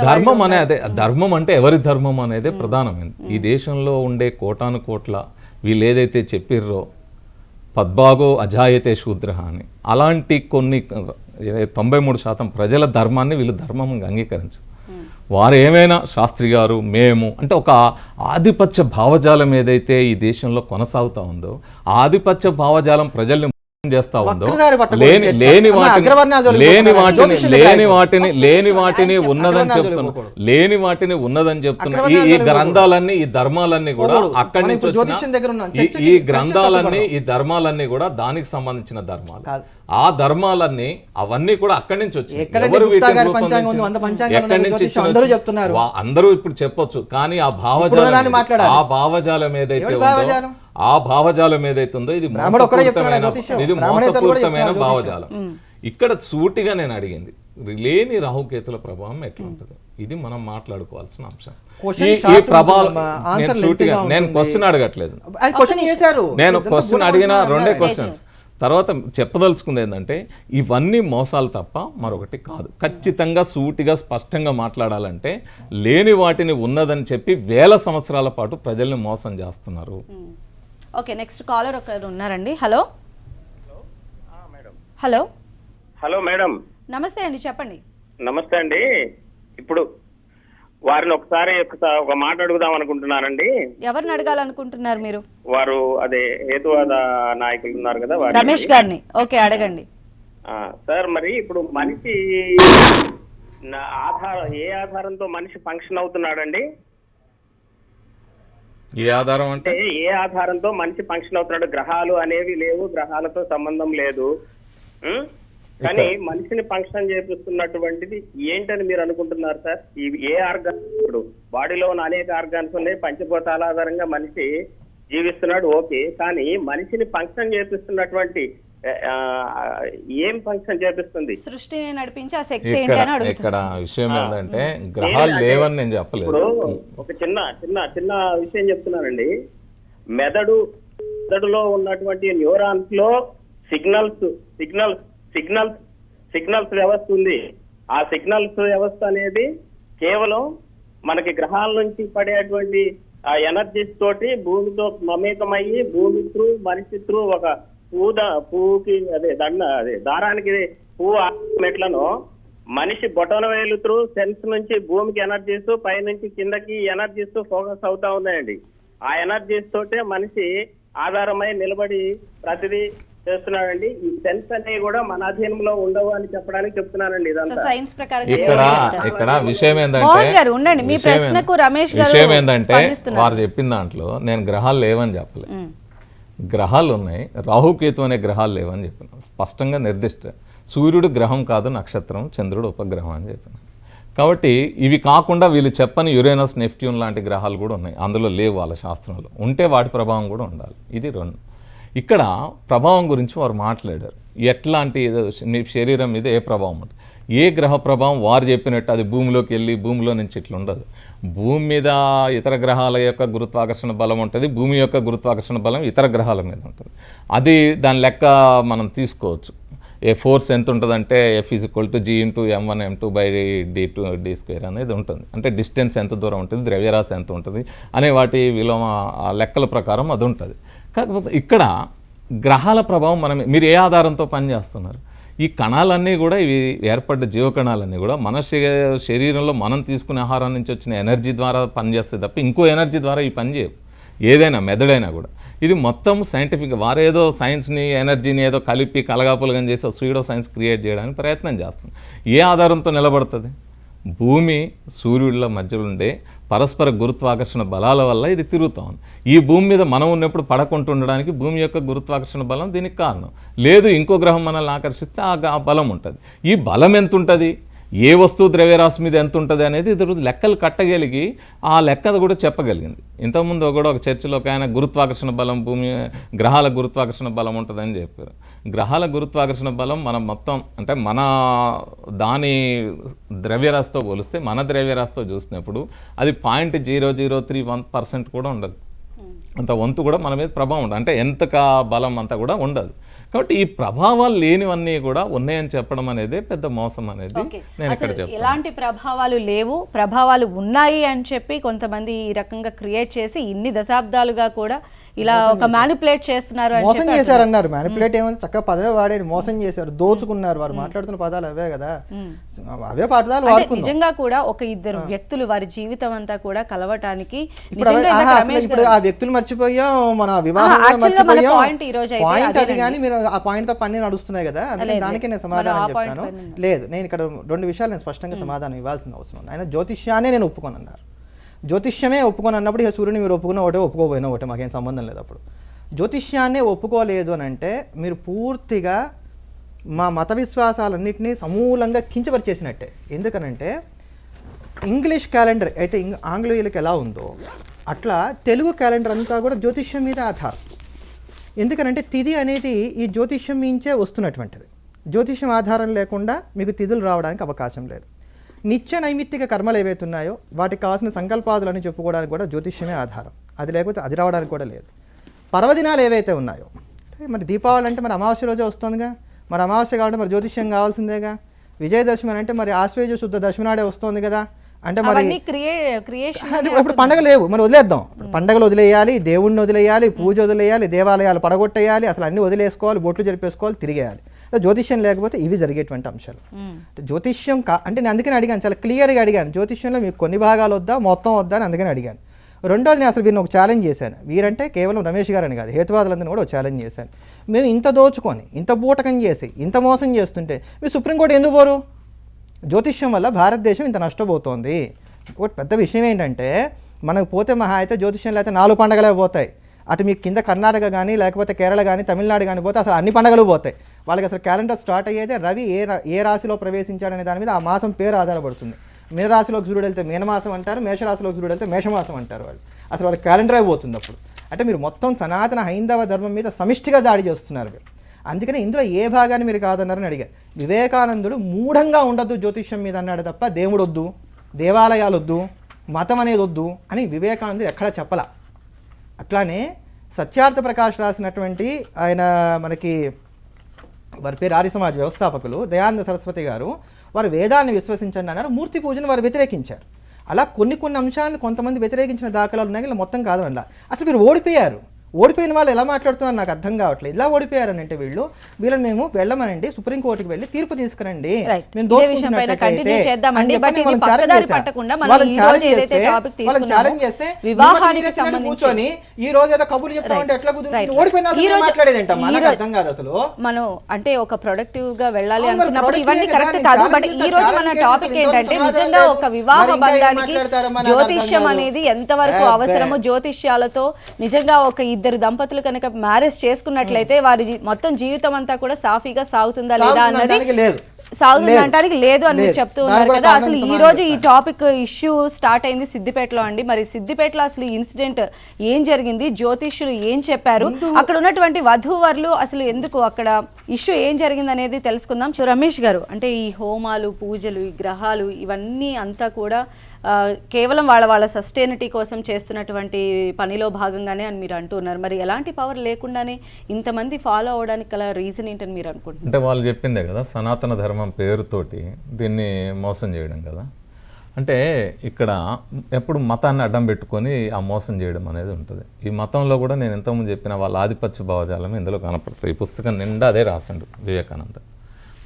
ధర్మం అనే అదే ధర్మం అంటే ఎవరి ధర్మం అనేది ప్రధానమైనది. ఈ దేశంలో ఉండే కోటాను కోట్ల వీళ్ళు ఏదైతే చెప్పిర్రో పద్భాగో అజాయతే శూద్ర అని, అలాంటి కొన్ని 93% ప్రజల ధర్మాన్ని వీళ్ళు ధర్మంగా అంగీకరించరు. వారు ఏమైనా శాస్త్రి గారు మేము అంటే ఒక ఆధిపత్య భావజాలం ఏదైతే ఈ దేశంలో కొనసాగుతూ ఉందో ఆధిపత్య భావజాలం ప్రజల్ని చేస్తా ఉందో లేని వాటిని ఉన్నదని చెప్తున్నా ఈ గ్రంథాలన్నీ ఈ ధర్మాలన్నీ కూడా అక్కడి నుంచి ఈ గ్రంథాలన్నీ ఈ ధర్మాలన్నీ కూడా దానికి సంబంధించిన ధర్మాలు. ఆ ధర్మాలన్నీ అవన్నీ కూడా అక్కడి నుంచి వచ్చాయి. ఎక్కడి నుంచి అందరూ ఇప్పుడు చెప్పొచ్చు. కానీ ఆ భావజాలం ఏదైతే ఉందో ఇది మోసపూరితమైన భావజాలం. ఇక్కడ సూటిగా నేను అడిగింది లేని రాహుకేతుల ప్రభావం ఎట్లా ఉంటుంది, ఇది మనం మాట్లాడుకోవాల్సిన అంశం. ఈ ప్రభావం నేను క్వశ్చన్ అడగట్లేదు. నేను క్వశ్చన్ అడిగిన 2 క్వశ్చన్స్. తర్వాత చెప్పదలుచుకుంది ఏంటంటే ఇవన్నీ మోసాలు తప్ప మరొకటి కాదు. ఖచ్చితంగా సూటిగా స్పష్టంగా మాట్లాడాలంటే లేని వాటిని ఉన్నదని చెప్పి వేల సంవత్సరాల పాటు ప్రజల్ని మోసం చేస్తున్నారు. ఓకే, నెక్స్ట్ కాలర్ ఒకరు ఉన్నారండి. Hello hello hello madam. నమస్తే అండి, చెప్పండి. నమస్తే అండి. ఇప్పుడు వారిని ఒకసారి ఒక మాట అడుగుదాం అనుకుంటున్నారండి. ఎవరిని అడగాలనుకుంటున్నారు మీరు? వారు అదే హేతువాద నాయకులు ఉన్నారు కదా, వారు రమేష్ గారిని. ఓకే, అడగండి. సార్, మరి ఇప్పుడు మనిషి ఏ ఆధారంతో మనిషి ఫంక్షన్ అవుతున్నాడండి? ఏ ఆధారం అంటే ఏ ఆధారంతో మనిషి ఫంక్షన్ అవుతున్నాడు? గ్రహాలు అనేవి లేవు, గ్రహాలతో సంబంధం లేదు. కానీ మనిషిని ఫంక్షన్ చేపిస్తున్నటువంటిది ఏంటని మీరు అనుకుంటున్నారు సార్? ఏ ఆర్గాన్? ఇప్పుడు బాడీలో ఉన్న అనేక ఆర్గాన్స్ ఉన్నాయి, పంచభూతాల ఆధారంగా మనిషి జీవిస్తున్నాడు, ఓకే. కానీ మనిషిని ఫంక్షన్ చేపిస్తున్నటువంటి ఏం ఫంక్షన్ చేపిస్తుంది? సృష్టిని నడిపించి ఆ శక్తి ఏంటని అడుగుతున్నారు. ఇక్కడ విషయం ఏంటంటే గ్రహాలు లేవని నేను చెప్పలేదు. ఇప్పుడు ఒక చిన్న చిన్న చిన్న విషయం చెప్తున్నానండి. మెదడులో ఉన్నటువంటి న్యూరాన్స్ లో సిగ్నల్స్ వ్యవస్థ ఉంది. ఆ సిగ్నల్స్ వ్యవస్థ అనేది కేవలం మనకి గ్రహాల నుంచి పడేటువంటి ఆ ఎనర్జీస్ తోటి భూమితో మమేకమయ్యి భూమి త్రూ మనిషి త్రూ ఒక పువ్వుకి దారానికి పువ్వు మెట్లను మనిషి బొటన వేలు త్రూ సెన్స్ నుంచి భూమికి ఎనర్జీస్, పైనుంచి కిందకి ఎనర్జీస్ ఫోకస్ అవుతా ఉన్నాయండి. ఆ ఎనర్జీస్ తోటే మనిషి ఆధారమై నిలబడి ప్రతిదీ చేస్తున్నాడండి. ఈ సెన్స్ అనేవి కూడా మన అధీనంలో ఉండవు అని చెప్పడానికి చెప్తున్నానండి. ఇదంతా సైన్స్ ప్రకారం ఇక్కడ విషయం ఏంటంటే వారు చెప్పిన దాంట్లో నేను గ్రహాలు లేవని చెప్పలేదు. గ్రహాలు ఉన్నాయి, రాహుకేతు అనే గ్రహాలు లేవని చెప్పిన, స్పష్టంగా నిర్దిష్ట. సూర్యుడు గ్రహం కాదు, నక్షత్రం, చంద్రుడు ఉపగ్రహం అని చెప్పిన. కాబట్టి ఇవి కాకుండా వీళ్ళు చెప్పని యురేనస్, నెప్ట్యూన్ లాంటి గ్రహాలు కూడా ఉన్నాయి, అందులో లేవు వాళ్ళ శాస్త్రంలో. ఉంటే వాటి ప్రభావం కూడా ఉండాలి. ఇది రెండు. ఇక్కడ ప్రభావం గురించి వారు మాట్లాడారు. ఎట్లాంటి మీ శరీరం మీద ఏ ప్రభావం ఉంటుంది, ఏ గ్రహ ప్రభావం వారు చెప్పినట్టు అది భూమిలోకి వెళ్ళి భూమిలో నుంచి ఇట్లా ఉండదు. భూమి మీద ఇతర గ్రహాల యొక్క గురుత్వాకర్షణ బలం ఉంటుంది, భూమి యొక్క గురుత్వాకర్షణ బలం ఇతర గ్రహాల మీద ఉంటుంది. అది దాని లెక్క మనం తీసుకోవచ్చు. ఏ ఫోర్స్ ఎంత ఉంటుందంటే F=G×m1m2/d2d² అనేది ఉంటుంది. అంటే డిస్టెన్స్ ఎంత దూరం ఉంటుంది, ద్రవ్యరాశి ఎంత ఉంటుంది అనే వాటి విలోమ లెక్కల ప్రకారం అది ఉంటుంది. కాకపోతే ఇక్కడ గ్రహాల ప్రభావం మీరు ఏ ఆధారంతో పనిచేస్తున్నారు? ఈ కణాలన్నీ కూడా ఇవి ఏర్పడ్డ జీవకణాలన్నీ కూడా మన శరీరంలో మనం తీసుకునే ఆహారం నుంచి వచ్చిన ఎనర్జీ ద్వారా పనిచేస్తే తప్ప ఇంకో ఎనర్జీ ద్వారా ఈ పని చేయవు. ఏదైనా మెదడైనా కూడా ఇది మొత్తం సైంటిఫిక్. వారేదో సైన్స్ని ఎనర్జీని ఏదో కలిపి కలగాపులగం చేసి సూడో సైన్స్ క్రియేట్ చేయడానికి ప్రయత్నం చేస్తుంది. ఏ ఆధారంతో నిలబడుతుంది? భూమి సూర్యుడిల మధ్యలో ఉండే పరస్పర గురుత్వాకర్షణ బలాల వల్ల ఇది తిరుగుతూ ఉంది. ఈ భూమి మీద మనం ఉన్నప్పుడు పడకుండా ఉండడానికి భూమి యొక్క గురుత్వాకర్షణ బలం దీనికి కారణం. లేదు ఇంకో గ్రహం మనల్ని ఆకర్షిస్తే ఆ బలం ఉంటుంది. ఈ బలం ఎంత ఉంటుంది, ఏ వస్తువు ద్రవ్యరాశి మీద ఎంత ఉంటుంది అనేది ఇది లెక్కలు కట్టగలిగి ఆ లెక్క కూడా చెప్పగలిగింది. ఇంతకుముందు కూడా ఒక చర్చలో ఒక ఆయన గురుత్వాకర్షణ బలం గ్రహాల గురుత్వాకర్షణ బలం ఉంటుందని చెప్పారు. గ్రహాల గురుత్వాకర్షణ బలం మనం మొత్తం అంటే మన దాని ద్రవ్యరాశితో పోలిస్తే మన ద్రవ్యరాశితో చూసినప్పుడు అది 0.0031% కూడా ఉండదు. అంత వంతు కూడా మన మీద ప్రభావం ఉండదు. అంటే ఎంత బలం అంతా కూడా ఉండదు. కాబట్టి ఈ ప్రభావాలు లేనివన్నీ కూడా ఉన్నాయని చెప్పడం అనేది పెద్ద మోసం అనేది నేను ఇక్కడ చెప్తాను. ఎలాంటి ప్రభావాలు లేవు, ప్రభావాలు ఉన్నాయి అని చెప్పి కొంతమంది ఈ రకంగా క్రియేట్ చేసి ఇన్ని దశాబ్దాలుగా కూడా ఇలా ఒక మ్యానిపులేట్ చేస్తున్నారు. మోసం చేశారన్నారు. మ్యానిపులేట్ ఏమైనా చక్కగా పదవే వాడేది, మోసం చేశారు, దోచుకున్నారు. వారు మాట్లాడుతున్న పదాలు అవే కదా, అవే పదాలు వాడుకున్నారు. నిజంగా కూడా ఒక ఇద్దరు వ్యక్తులు వారి జీవితం అంతా కూడా కలవటానికి ఇప్పుడు ఆ వ్యక్తులు మర్చిపోయాం, మన వివాహం పాయింట్ అది. కానీ మీరు ఆ పాయింట్ తో పని నడుస్తున్నాయి కదా, దానికి నేను సమాధానం చెప్తాను. లేదు, నేను ఇక్కడ 2 విషయాలు నేను స్పష్టంగా సమాధానం ఇవ్వాల్సిన అవసరం ఉంది. ఆయన జ్యోతిష్యాన్ని నేను ఒప్పుకోనన్నారు. జ్యోతిష్యమే ఒప్పుకొని అన్నప్పుడు ఇక సూర్యుని మీరు ఒప్పుకున్న ఒకటే, ఒప్పుకోపోయినా ఒకటే, మాకేం సంబంధం లేదు. అప్పుడు జ్యోతిష్యాన్నే ఒప్పుకోలేదు అని అంటే మీరు పూర్తిగా మా మత విశ్వాసాలన్నింటినీ సమూలంగా కించపరిచేసినట్టే. ఎందుకనంటే ఇంగ్లీష్ క్యాలెండర్ అయితే ఆంగ్లేయులకు ఎలా ఉందో అట్లా తెలుగు క్యాలెండర్ అంతా కూడా జ్యోతిష్యం మీద ఆధారం. ఎందుకనంటే తిథి అనేది ఈ జ్యోతిష్యం మించే వస్తున్నటువంటిది. జ్యోతిష్యం ఆధారం లేకుండా మీకు తిథులు రావడానికి అవకాశం లేదు. నిత్య నైమిత్తిక కర్మలు ఏవైతే ఉన్నాయో వాటికి కావాల్సిన సంకల్పాదులని చెప్పుకోవడానికి కూడా జ్యోతిష్యమే ఆధారం. అది లేకపోతే అది రావడానికి కూడా లేదు. పర్వదినాలు ఏవైతే ఉన్నాయో మరి దీపావళి అంటే మరి అమావాస్య రోజే వస్తుందిగా, మరి అమావాస్య కాబట్టి మరి జ్యోతిష్యం కావాల్సిందేగా. విజయదశమి అంటే మరి ఆశ్వేజ శుద్ధ దశమి నాడే వస్తుంది కదా. అంటే మరి ఇప్పుడు పండగ లేవు, మరి వదిలేద్దాం. పండగలు వదిలేయాలి, దేవుణ్ణి వదిలేయాలి, పూజ వదిలేయాలి, దేవాలయాలు పడగొట్టేయాలి, అసలు అన్ని వదిలేసుకోవాలి, బొట్లు జరిపేసుకోవాలి, తిరిగేయాలి. జ్యోతిష్యం లేకపోతే ఇవి జరిగేటువంటి అంశాలు. జ్యోతిష్యం అంటే నేను అందుకని అడిగాను, చాలా క్లియర్గా అడిగాను, జ్యోతిష్యంలో మీకు కొన్ని భాగాలు వద్దా మొత్తం వద్దా అని అందుకని అడిగాను. రెండోది నేను అసలు వీరిని ఒక ఛాలెంజ్ చేశాను. వీరంటే కేవలం రమేష్ గారని కాదు, హేతువాదులందరినీ కూడా ఒక ఛాలెంజ్ చేశాను. మేము ఇంత దోచుకొని ఇంత బూటకం చేసి ఇంత మోసం చేస్తుంటే మీరు సుప్రీంకోర్టు ఎందుకు పోరు? జ్యోతిష్యం వల్ల భారతదేశం ఇంత నష్టపోతోంది. ఒకటి పెద్ద విషయం ఏంటంటే మనకు పోతే మహా అయితే జ్యోతిష్యంలో అయితే 4 పండుగలే పోతాయి. అటు మీకు కింద కర్ణాటక కానీ లేకపోతే కేరళ కానీ తమిళనాడు కానీ పోతే అసలు అన్ని పండుగలు పోతాయి. వాళ్ళకి అసలు క్యాలెండర్ స్టార్ట్ అయ్యేదే రవి ఏ రాశిలో ప్రవేశించాడనే దాని మీద ఆ మాసం పేరు ఆధారపడుతుంది. మీనరాశిలోకి సూర్యుడు వెళ్తే మీనమాసం అంటారు, మేషరాశిలోకి సూర్యుడు వెళ్తే మేషమాసం అంటారు. వాళ్ళు అసలు వాళ్ళకి క్యాలెండర్ అయిపోతుంది. అప్పుడు అంటే మీరు మొత్తం సనాతన హైందవ ధర్మం మీద సమిష్టిగా దాడి చేస్తున్నారు మీరు. అందుకని ఇందులో ఏ భాగాన్ని మీరు కాదన్నారని అడిగారు. వివేకానందుడు మూఢంగా ఉండొద్దు జ్యోతిష్యం మీద అన్నాడు తప్ప దేవుడు వద్దు, దేవాలయాలు వద్దు, మతం అనేది వద్దు అని వివేకానందుడు ఎక్కడా చెప్పలా. అట్లానే సత్యార్థ ప్రకాష్ రాసినటువంటి ఆయన మనకి వారి పేరు ఆర్య సమాజ్ వ్యవస్థాపకులు దయానంద సరస్వతి గారు, వారు వేదాన్ని విశ్వసించండి అన్నారు, మూర్తి పూజను వారు వ్యతిరేకించారు. అలా కొన్ని అంశాలను కొంతమంది వ్యతిరేకించిన దాఖలాలు ఉన్నాయి, ఇలా మొత్తం కాదు అలా. అసలు మీరు ఓడిపోయారు. ఓడిపోయిన వాళ్ళు ఎలా మాట్లాడుతున్నారు నాకు అర్థం కావట్లేదు. ఇలా ఓడిపోయారని అంటే వీళ్ళని మేము వెళ్ళమనండి, సుప్రీంకోర్టుకి వెళ్ళి తీర్పు తీసుకురండి, మేము కూర్చొని ఈ రోజు ఏదో కబుర్లు చెప్తామంటే ఎట్లా అర్థం కాదు అసలు. మనం అంటే ఒక ప్రొడక్టివ్ గా వెళ్ళాలి అనుకున్నప్పుడు ఇవన్నీ కరెక్ట్ కాదు. బట్ ఈ రోజు మన టాపిక్ ఏంటంటే నిజంగా ఒక వివాహ బంధానికి జ్యోతిష్యం అనేది ఎంతవరకు అవసరమో, జ్యోతిష్యాలతో నిజంగా ఒక ఇద్దరు దంపతులు కనుక మ్యారేజ్ చేసుకున్నట్లయితే వారి మొత్తం జీవితం అంతా కూడా సాఫీగా సాగుతుందా లేదా అన్నది సాగుతుందంటానికి లేదు అని మీరు చెప్తూ ఉన్నారు కదా. అసలు ఈ రోజు ఈ టాపిక్ ఇష్యూ స్టార్ట్ అయింది సిద్దిపేటలో అండి. మరి సిద్దిపేటలో అసలు ఈ ఇన్సిడెంట్ ఏం జరిగింది, జ్యోతిష్యులు ఏం చెప్పారు, అక్కడ ఉన్నటువంటి వధూవరులు అసలు ఎందుకు అక్కడ ఇష్యూ ఏం జరిగింది అనేది తెలుసుకుందాం. రమేష్ గారు, అంటే ఈ హోమాలు, పూజలు, ఈ గ్రహాలు ఇవన్నీ అంతా కూడా కేవలం వాళ్ళ సస్టైనిటీ కోసం చేస్తున్నటువంటి పనిలో భాగంగానే అని మీరు అంటున్నారు. మరి ఎలాంటి పవర్ లేకుండానే ఇంతమంది ఫాలో అవడానికి గల రీజన్ ఏంటని మీరు అనుకుంటున్నారు? అంటే వాళ్ళు చెప్పిందే కదా, సనాతన ధర్మం పేరుతోటి దీన్ని మోసం చేయడం కదా. అంటే ఇక్కడ ఎప్పుడు మతాన్ని అడ్డం పెట్టుకొని ఆ మోసం చేయడం అనేది ఉంటుంది. ఈ మతంలో కూడా నేను ఎంతోమంది చెప్పిన వాళ్ళ ఆధిపత్య భావజాలం ఇందులో కనపడుతుంది. ఈ పుస్తకం నిండా అదే రాసిండు వివేకానంద.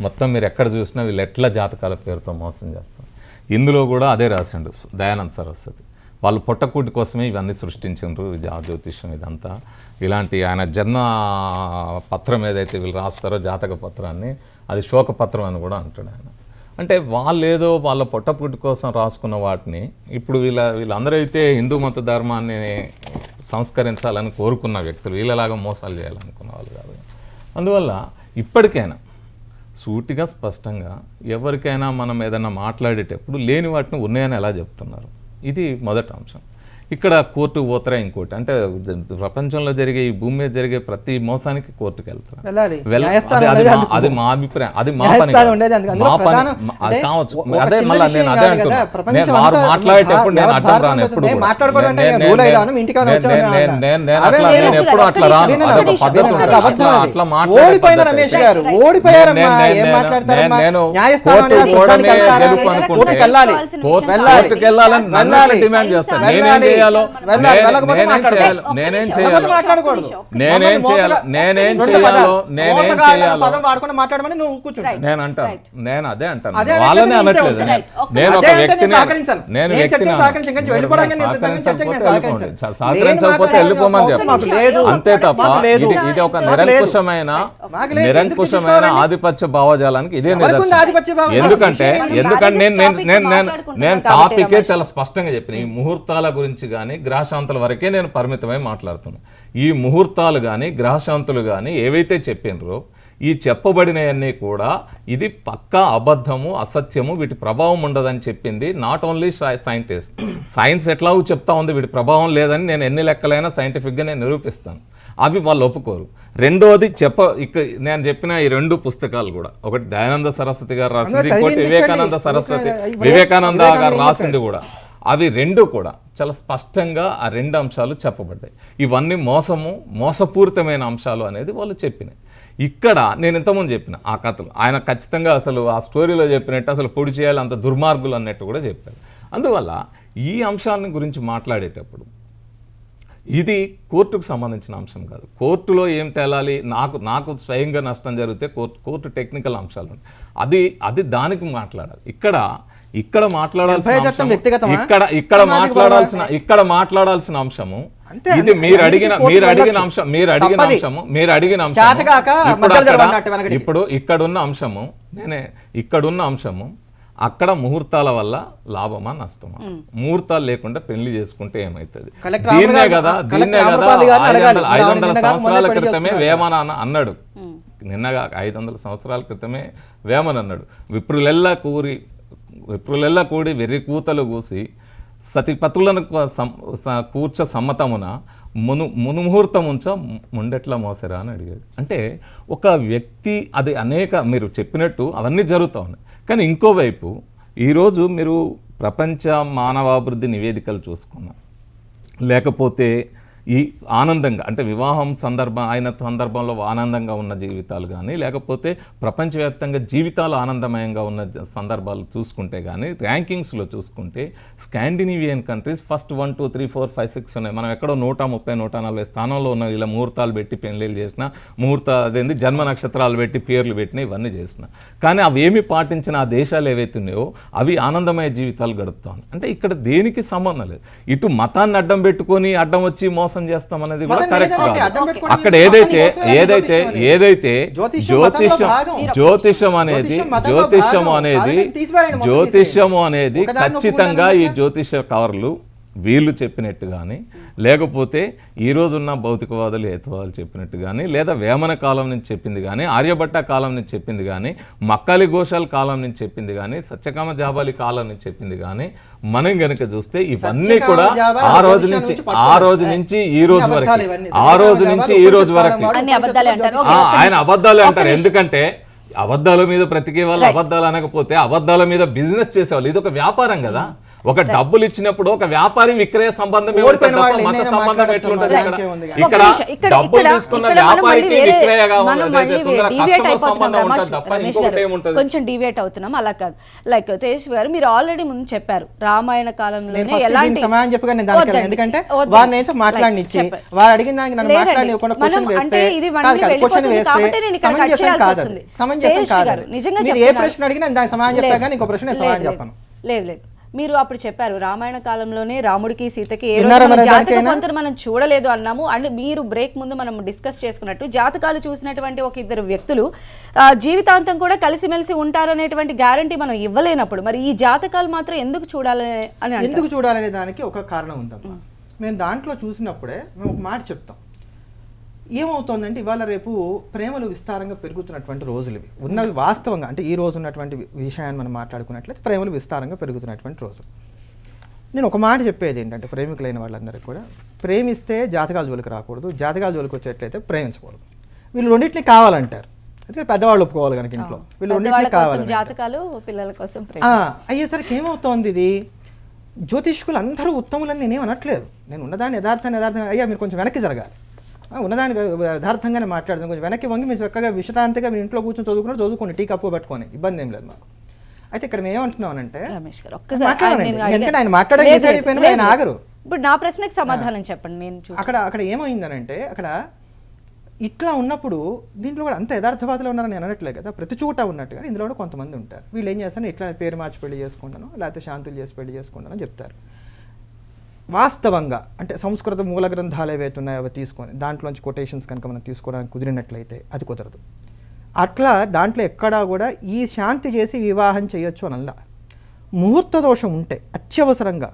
మొత్తం మీరు ఎక్కడ చూసినా వీళ్ళు ఎట్లా జాతకాల పేరుతో మోసం చేస్తారు. ఇందులో కూడా అదే రాసిండు దయానంద సరస్వతి. వాళ్ళు పొట్టకూటి కోసమే ఇవన్నీ సృష్టించారు, జ్యోతిష్యం ఇదంతా. ఇలాంటి ఆయన జన్మ పత్రం ఏదైతే వీళ్ళు రాస్తారో జాతక పత్రాన్ని, అది శోకపత్రం అని కూడా అంటాడు ఆయన. అంటే వాళ్ళు ఏదో వాళ్ళ పొట్టకూటి కోసం రాసుకున్న వాటిని ఇప్పుడు వీళ్ళందరూ అయితే హిందూ మత ధర్మాన్ని సంస్కరించాలని కోరుకున్న వ్యక్తులు, వీళ్ళలాగా మోసాలు చేయాలనుకున్న వాళ్ళు కాదు. అందువల్ల ఇప్పటికైనా సూటిగా స్పష్టంగా ఎవరికైనా మనం ఏదైనా మాట్లాడేటప్పుడు లేని వాటిని ఉన్నాయని ఎలా చెప్తున్నారు, ఇది మొదటి అంశం. ఇక్కడ కోర్టుకు పోతారా ఇంకోటి అంటే ప్రపంచంలో జరిగే ఈ భూమి మీద జరిగే ప్రతి మోసానికి కోర్టుకు వెళ్తారు. అది మా అభిప్రాయం, అది మా పని కావచ్చు. అదే మళ్ళీ నేను అదే అంటున్నాను, వారు మాట్లాడేటప్పుడు నేను అడ్డం రాను ఎప్పుడు. నేను ఎప్పుడు అట్లా రాను, అదొక పద్ధతి ఉంటుంది. అట్లా మాట్లాడే నేను కోర్టుకు పోవడమే గెలుపు అనుకుంటే కోర్టుకు వెళ్ళాలని నన్ను డిమాండ్ చేస్తాను. నేనేం చేయాలో నేను అంటాను, నేను అదే అంటాను, వాళ్ళనే అనట్లేదు. నేను ఒక వ్యక్తిని సహకరించకపోతే వెళ్ళిపోమని చెప్పాను అంతే తప్ప ఇది ఒక నిరంకుశమైన ఆధిపత్య భావజాలానికి ఇదే నిదర్శనం. ఎందుకంటే నేను టాపికే చాలా స్పష్టంగా చెప్పిన, ఈ ముహూర్తాల గురించి కానీ గ్రహశాంతుల వరకే నేను పరిమితమై మాట్లాడుతున్నాను. ఈ ముహూర్తాలు కానీ గ్రహశాంతులు కానీ ఏవైతే చెప్పినరో ఈ చెప్పబడినవన్నీ కూడా ఇది పక్కా అబద్ధము, అసత్యము, వీటి ప్రభావం ఉండదని చెప్పింది నాట్ ఓన్లీ సైంటిస్ట్. సైన్స్ ఎట్లా చెప్తా ఉంది వీటి ప్రభావం లేదని నేను ఎన్ని లెక్కలైనా సైంటిఫిక్గా నేను నిరూపిస్తాను. అవి వాళ్ళు ఒప్పుకోరు. రెండోది నేను చెప్పిన ఈ 2 పుస్తకాలు కూడా, ఒకటి దయానంద సరస్వతి గారు రాసింది, ఇంకోటి వివేకానంద గారు రాసింది కూడా. అవి రెండు కూడా చాలా స్పష్టంగా ఆ రెండు అంశాలు చెప్పబడ్డాయి. ఇవన్నీ మోసపూరితమైన అంశాలు అనేది వాళ్ళు చెప్పినాయి. ఇక్కడ నేను ఇంతకుముందు చెప్పిన ఆ కథలు ఆయన ఖచ్చితంగా అసలు ఆ స్టోరీలో చెప్పినట్టు అసలు పొడి చేయాలి, అంత దుర్మార్గులు అన్నట్టు కూడా చెప్పారు. అందువల్ల ఈ అంశాన్ని గురించి మాట్లాడేటప్పుడు ఇది కోర్టుకు సంబంధించిన అంశం కాదు. కోర్టులో ఏం తేలాలి, నాకు స్వయంగా నష్టం జరిగితే కోర్టు టెక్నికల్ అంశాలు అది దానికి మాట్లాడాలి. ఇక్కడ మాట్లాడాల్సిన అంశము ఇది మీరు అడిగిన అంశము ఇక్కడున్న అంశము అక్కడ ముహూర్తాల వల్ల లాభమా నష్టమా, ముహూర్తాలు లేకుండా పెళ్లి చేసుకుంటే ఏమవుతుంది? దీన్నే కదా 500 సంవత్సరాల క్రితమే వేమన అన్నాడు. నిన్నగా 500 సంవత్సరాల క్రితమే వేమన అన్నాడు, విప్రులెల్లా కూడి వెర్రి కూతలు కూసి సతిపతులను కూర్చ సమ్మతమున మునుముహూర్తముంచ ముండెట్లా మోసరా అని అడిగాడు. అంటే ఒక వ్యక్తి అది మీరు చెప్పినట్టు అవన్నీ జరుగుతూ ఉన్నాయి. కానీ ఇంకోవైపు ఈరోజు మీరు ప్రపంచ మానవాభివృద్ధి నివేదికలు చూసుకున్నా, లేకపోతే ఈ ఆనందంగా అంటే వివాహం అయిన సందర్భంలో ఆనందంగా ఉన్న జీవితాలు కానీ, లేకపోతే ప్రపంచవ్యాప్తంగా జీవితాలు ఆనందమయంగా ఉన్న సందర్భాలు చూసుకుంటే కానీ, ర్యాంకింగ్స్లో చూసుకుంటే స్కాండినేవియన్ కంట్రీస్ ఫస్ట్ 1, 2, 3, 4, 5, 6 ఉన్నాయి. మనం ఎక్కడో 130, 140 స్థానంలో ఉన్న ఇలా ముహూర్తాలు పెట్టి పెళ్ళిళ్ళు చేసిన, జన్మ నక్షత్రాలు పెట్టి పేర్లు పెట్టిన, ఇవన్నీ చేసిన. కానీ అవి ఏమి పాటించిన ఆ దేశాలు ఏవైతే ఉన్నాయో అవి ఆనందమయ జీవితాలు గడుపుతాం. అంటే ఇక్కడ దేనికి సంబంధం లేదు. ఇటు మతాన్ని అడ్డం పెట్టుకొని అడ్డం వచ్చి మోసం చేస్తాం అనేది కూడా కరెక్ట్ కాదు. అక్కడ ఏదైతే జ్యోతిష్యం అనేది ఖచ్చితంగా ఈ జ్యోతిషకారులు వీళ్ళు చెప్పినట్టు కానీ, లేకపోతే ఈరోజున్న భౌతికవాదులు హేతువాదులు చెప్పినట్టు కానీ, లేదా వేమన కాలం నుంచి చెప్పింది కానీ, ఆర్యభట్ట కాలం నుంచి చెప్పింది కానీ, మక్కాలి ఘోషాల కాలం నుంచి చెప్పింది కానీ, సత్యకామ జాబాలి కాలం నుంచి చెప్పింది కానీ, మనం గనుక చూస్తే ఇవన్నీ కూడా ఆ రోజు నుంచి ఈ రోజు వరకు ఆయన అబద్ధాలు అంటారు. ఎందుకంటే అబద్ధాల మీద బ్రతికే వాళ్ళు అబద్ధాలు అనకపోతే అబద్ధాల మీద బిజినెస్ చేసేవాళ్ళు. ఇది ఒక వ్యాపారం కదా. ఒక డబ్బులు ఇచ్చినప్పుడు ఒక వ్యాపారి విక్రయ సంబంధం మత సంబంధం ఎట్లుంటది? ఇక్కడ డబ్బులు తీసుకున్న వ్యాపారికి విక్రయ సంబంధం ఉంటుంది తప్ప ఇంకొకటి ఏముంటది? కొంచెం డివేట్ అవుతున్నాం, అలా కాదు. లైక్ తేజ్ గారు మీరు ఆల్రెడీ ముందు చెప్పారు రామాయణ కాలంలోనే ఎలాంటి ఎందుకంటే వారినైతే మాట్లాడినిచ్చి వారు అడిగిన దానికి నన్ను మాట్లాడివ్వకుండా క్వశ్చన్ వేస్తే సమంజసం కాదు. మీరు ఏ ప్రశ్న అడిగినా దానికి సమాధానం చెప్పాక ఇంకో ప్రశ్న సమాధానం చెప్పను. లేదు మీరు అప్పుడు చెప్పారు రామాయణ కాలంలోనే రాముడికి సీతకి ఏ జాతక పొంతన మనం చూడలేదు అన్నాము. అండ్ మీరు బ్రేక్ ముందు మనం డిస్కస్ చేసుకున్నట్టు జాతకాలు చూసినటువంటి ఒక ఇద్దరు వ్యక్తులు జీవితాంతం కూడా కలిసిమెలిసి ఉంటారు అనేటువంటి గ్యారంటీ మనం ఇవ్వలేనప్పుడు మరి ఈ జాతకాలు మాత్రం ఎందుకు చూడాలనే దానికి ఒక కారణం ఉందమ్మా. మేము దాంట్లో చూసినప్పుడే మేము ఒక మాట చెప్తాం. ఏమవుతోందంటే ఇవాళ రేపు ప్రేమలు విస్తారంగా పెరుగుతున్నటువంటి రోజులు ఇవి ఉన్నవి వాస్తవంగా. అంటే ఈ రోజు ఉన్నటువంటి విషయాన్ని మనం మాట్లాడుకున్నట్లయితే ప్రేమలు విస్తారంగా పెరుగుతున్నటువంటి రోజు. నేను ఒక మాట చెప్పేది ఏంటంటే ప్రేమికులైన వాళ్ళందరికీ కూడా ప్రేమిస్తే జాతకాల జోలికి రాకూడదు, జాతకాల జోలికి వచ్చేట్లయితే ప్రేమించకూడదు. వీళ్ళు రెండింటినీ కావాలంటారు. అయితే పెద్దవాళ్ళు ఒప్పుకోవాలి కనుక ఇంట్లో వీళ్ళు రెండింటినీ కావాలి. జాతకాలు పిల్లల కోసం అయ్యేసరికి ఏమవుతోంది, ఇది జ్యోతిష్కులు అందరూ ఉత్తములని నేనేం అనట్లేదు. నేను ఉన్నదాన్ని యథార్థంగా అయ్యా మీరు కొంచెం వెనక్కి జరగాలి, ఉన్నదాన్ని యథార్థంగానే మాట్లాడదాం, కొంచెం వెనక్కి వంగి మీరు చక్కగా విశ్రాంతిగా మీరు ఇంట్లో కూర్చొని చదువుకోండి, టీ కప్పు పట్టుకొని, ఇబ్బంది ఏం లేదు మాకు. అయితే ఇక్కడ మేము ఏమంటున్నామనంటే ఎందుకంటే ఆయన మాట్లాడే ఆయన ఆగరు. ఇప్పుడు నా ప్రశ్నకు సమాధానం చెప్పండి. నేను అక్కడ ఏమైందనంటే అక్కడ ఇట్లా ఉన్నప్పుడు దీంట్లో కూడా అంత యథార్థవాదులు ఉన్నారని నేను అనట్లేదు కదా, ప్రతి చోట ఉన్నట్టుగా ఇందులో కూడా కొంతమంది ఉంటారు. వీళ్ళు ఏం చేస్తారు, ఇట్లా పేరు మార్చి పెళ్లి చేసుకుంటాను లేకపోతే శాంతులు చేసి పెళ్లి చేసుకుంటాను అని చెప్తారు. వాస్తవంగా అంటే సంస్కృత మూల గ్రంథాలు ఏవైతే ఉన్నాయో అవి తీసుకొని దాంట్లోంచి కొటేషన్స్ కనుక మనం తీసుకోవడానికి కుదిరినట్లయితే అది కుదరదు. అట్లా దాంట్లో ఎక్కడా కూడా ఈ శాంతి చేసి వివాహం చేయొచ్చు అనల్లా. ముహూర్త దోషం ఉంటే అత్యవసరంగా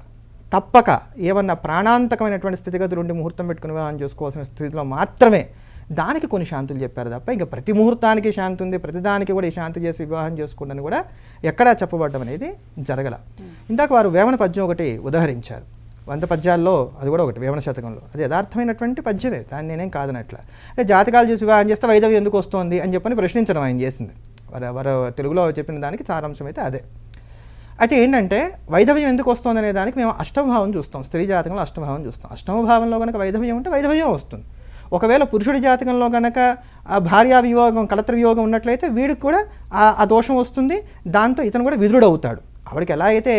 తప్పక ఏమన్నా ప్రాణాంతకమైనటువంటి స్థితిగతులు ఉండి ముహూర్తం పెట్టుకుని వివాహం చేసుకోవాల్సిన స్థితిలో మాత్రమే దానికి కొన్ని శాంతులు చెప్పారు తప్ప ఇంకా ప్రతి ముహూర్తానికి శాంతి ఉంది, ప్రతిదానికి కూడా ఈ శాంతి చేసి వివాహం చేసుకుంటాను కూడా ఎక్కడా చెప్పబడ్డం అనేది జరగల. ఇందాక వారు వేమన పద్యం ఒకటి ఉదహరించారు. 100 పద్యాల్లో అది కూడా ఒకటి వేమన శతకంలో. అది యథార్థమైనటువంటి పద్యమే, దాన్ని నేనేం కాదనట్లా. అంటే జాతకాలు చూసి వివాహం చేస్తే వైదవ్యం ఎందుకు వస్తుంది అని చెప్పని ప్రశ్నించడం ఆయన చేసింది. వారు తెలుగులో చెప్పిన దానికి సారాంశం అయితే అదే. అయితే ఏంటంటే వైధవ్యం ఎందుకు వస్తుంది అనే దానికి మేము అష్టమభావం చూస్తాం, స్త్రీ జాతకంలో అష్టమభావం చూస్తాం. అష్టమభావంలో కనుక వైధవ్యం ఉంటే వైధవ్యం వస్తుంది. ఒకవేళ పురుషుడి జాతకంలో కనుక ఆ భార్యా వియోగం కలత్ర వియోగం ఉన్నట్లయితే వీడికి కూడా ఆ దోషం వస్తుంది, దాంతో ఇతను కూడా విధుడవుతాడు. ఆవిడకి ఎలా అయితే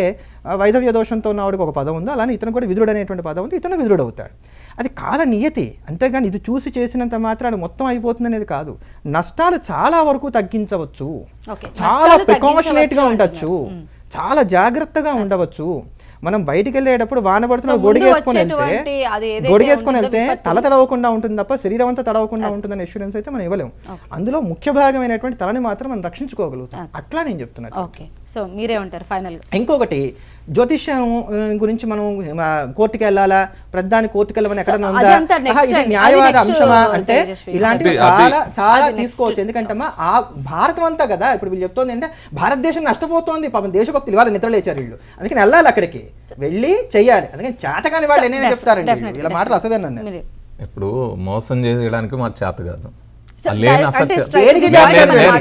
వైధవ్య దోషంతో ఉన్న ఆవిడకి ఒక పదం ఉందో అలానే ఇతను కూడా విధుడు అనేటువంటి పదం ఉంది, ఇతను విధుడవుతాడు. అది కాల నియతి, అంతేగాని ఇది చూసి చేసినంత మాత్రాన మొత్తం అయిపోతుంది అనేది కాదు. నష్టాలు చాలా వరకు తగ్గించవచ్చు, చాలా ప్రికాషనేట్గా ఉండొచ్చు, చాలా జాగ్రత్తగా ఉండవచ్చు. మనం బయటికి వెళ్ళేటప్పుడు వాన పడుతున్న గొడిగేసుకొని వెళ్తే తల తడవకుండా ఉంటుంది తప్ప శరీరం అంతా తడవకుండా ఉంటుందనే ఇన్సూరెన్స్ అయితే మనం ఇవ్వలేము. అందులో ముఖ్య భాగమైనటువంటి తలని మాత్రం మనం రక్షించుకోగలుగుతాం. అట్లా నేను చెప్తున్నాను. ఓకే, సో మీరేమంటారు ఫైనల్గా? ఇంకొకటి జ్యోతిష్యం గురించి మనం కోర్టుకి వెళ్ళాలా, ప్రధాని కోర్టుకి వెళ్ళమని ఎక్కడన్నా ఉందా, ఇది న్యాయవాద అంశమా అంటే ఇలాంటివి చాలా చాలా తీసుకోవచ్చు. ఎందుకంటే ఆ భారతం అంతా కదా ఇప్పుడు వీళ్ళు చెప్తోంది అంటే భారతదేశం నష్టపోతోంది, పాపం దేశభక్తులు ఇవాళ నిద్రలేచారు వీళ్ళు, అందుకని వెళ్ళాలి, అక్కడికి వెళ్ళి చెయ్యాలి. అందుకని చేతకాని వాళ్ళు ఏమైనా చెప్తారండి, ఇలా మాటలు అసలు. ఇప్పుడు మోసం చేయడానికి మాకు చేత కాదు,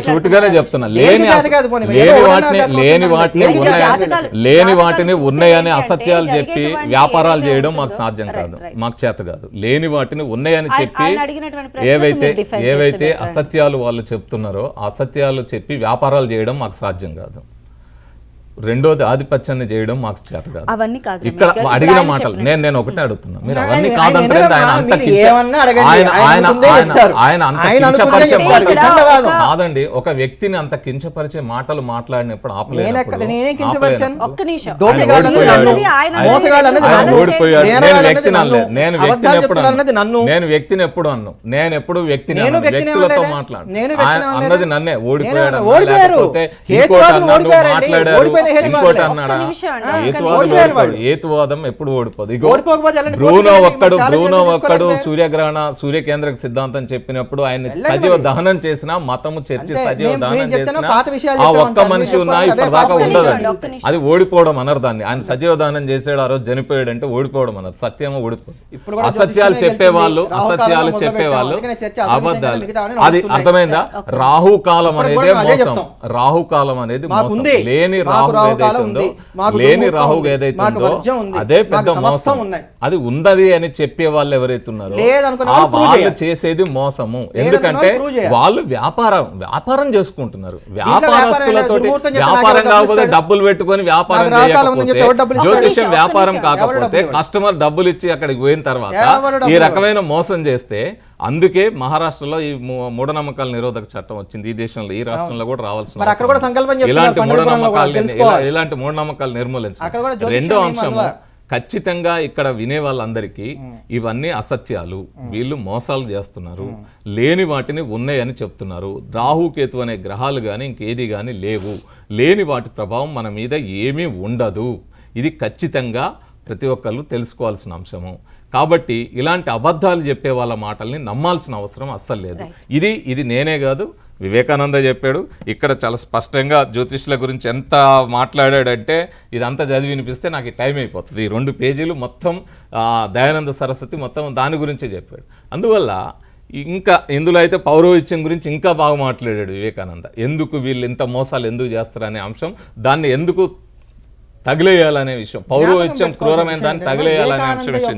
సూటిగానే చెప్తున్నా. లేని వాటిని ఉన్నాయని అసత్యాలు చెప్పి వ్యాపారాలు చేయడం మాకు సాధ్యం కాదు, మాకు చేత కాదు. లేని వాటిని ఉన్నాయని చెప్పి ఏవైతే అసత్యాలు వాళ్ళు చెప్తున్నారో అసత్యాలు చెప్పి వ్యాపారాలు చేయడం మాకు సాధ్యం కాదు. రెండోది ఆధిపత్యాన్ని చేయడం మాకు చేత కాదు. ఇక్కడ అడిగిన మాటలు నేను ఒకటే అడుగుతున్నా, మీరు అవన్నీ కాదంటే ఆయన అంత కించపరిచే కాదండి, ఒక వ్యక్తిని అంత కించపరిచే మాటలు మాట్లాడినప్పుడు ఆపలేదు. ఓడిపోయాడు. నేను వ్యక్తిని ఎప్పుడు అన్ను, నేను ఎప్పుడు వ్యక్తిని వ్యక్తులతో మాట్లాడు అన్నది నన్నే. ఓడిపోయాడు మాట్లాడారు, ఇంకోటి అన్నాడా? ఏతువాదం ఎప్పుడు ఓడిపోదు. బ్రూనో ఒక్కడు సూర్యకేంద్రక సిద్ధాంతం చెప్పినప్పుడు ఆయన సజీవ దహనం చేసిన మతము చర్చి సజీవ దహనం చేసిన ఆ ఒక్క మనిషి ఉన్నా ఇప్పటిదాకా ఉండదండి. అది ఓడిపోవడం అనరు దాన్ని. ఆయన సజీవ దహనం చేసాడు, ఆ రోజు చనిపోయాడు అంటే ఓడిపోవడం అన్నారు. సత్యము ఓడిపోదు. అసత్యాలు చెప్పేవాళ్ళు అబద్ధాలు, అది అర్థమైందా? రాహుకాలం అనేది మోసం, రాహుకాలం అనేది మోసం. లేని రాహు ఏదైతే ఉందో అదే పెద్ద మోసం. అది ఉందది అని చెప్పే వాళ్ళు ఎవరైతే ఉన్నారో వాళ్ళు చేసేది మోసము. ఎందుకంటే వాళ్ళు వ్యాపారం చేసుకుంటున్నారు. వ్యాపారస్తులతోటి వ్యాపారం కాకపోతే డబ్బులు పెట్టుకొని వ్యాపారం చేయకపోతే, జ్యోతిష్యం వ్యాపారం కాకపోతే కస్టమర్ డబ్బులు ఇచ్చి అక్కడికి పోయిన తర్వాత ఈ రకమైన మోసం చేస్తే, అందుకే మహారాష్ట్రలో ఈ మూఢనమ్మకాల నిరోధక చట్టం వచ్చింది. ఈ దేశంలో ఈ రాష్ట్రంలో కూడా రావాల్సిన ఇలాంటి మూఢనమ్మకాలు నిర్మూలించాలి. రెండో అంశము, ఖచ్చితంగా ఇక్కడ వినే వాళ్ళందరికీ ఇవన్నీ అసత్యాలు, వీళ్ళు మోసాలు చేస్తున్నారు, లేని వాటిని ఉన్నాయని చెప్తున్నారు. రాహుకేతు అనే గ్రహాలు కానీ ఇంకేది కానీ లేవు, లేని వాటి ప్రభావం మన మీద ఏమీ ఉండదు. ఇది ఖచ్చితంగా ప్రతి ఒక్కళ్ళు తెలుసుకోవాల్సిన అంశము. కాబట్టి ఇలాంటి అబద్ధాలు చెప్పే వాళ్ళ మాటల్ని నమ్మాల్సిన అవసరం అస్సలు లేదు. ఇది నేనే కాదు, వివేకానంద చెప్పాడు. ఇక్కడ చాలా స్పష్టంగా జ్యోతిష్ల గురించి ఎంత మాట్లాడాడంటే ఇదంతా చదివి వినిపిస్తే నాకు టైం అయిపోతుంది. 2 పేజీలు మొత్తం దయానంద సరస్వతి మొత్తం దాని గురించే చెప్పాడు. అందువల్ల ఇంకా ఇందులో అయితే పౌరోహిత్యం గురించి ఇంకా బాగా మాట్లాడాడు వివేకానంద. ఎందుకు వీళ్ళు ఇంత మోసాలు ఎందుకు చేస్తారనే అంశం, దాన్ని ఎందుకు తగిలేయాలనే విషయం, పౌరోహిత్యం క్రూరమైన దాన్ని తగిలేయాలనే అంశం విషయం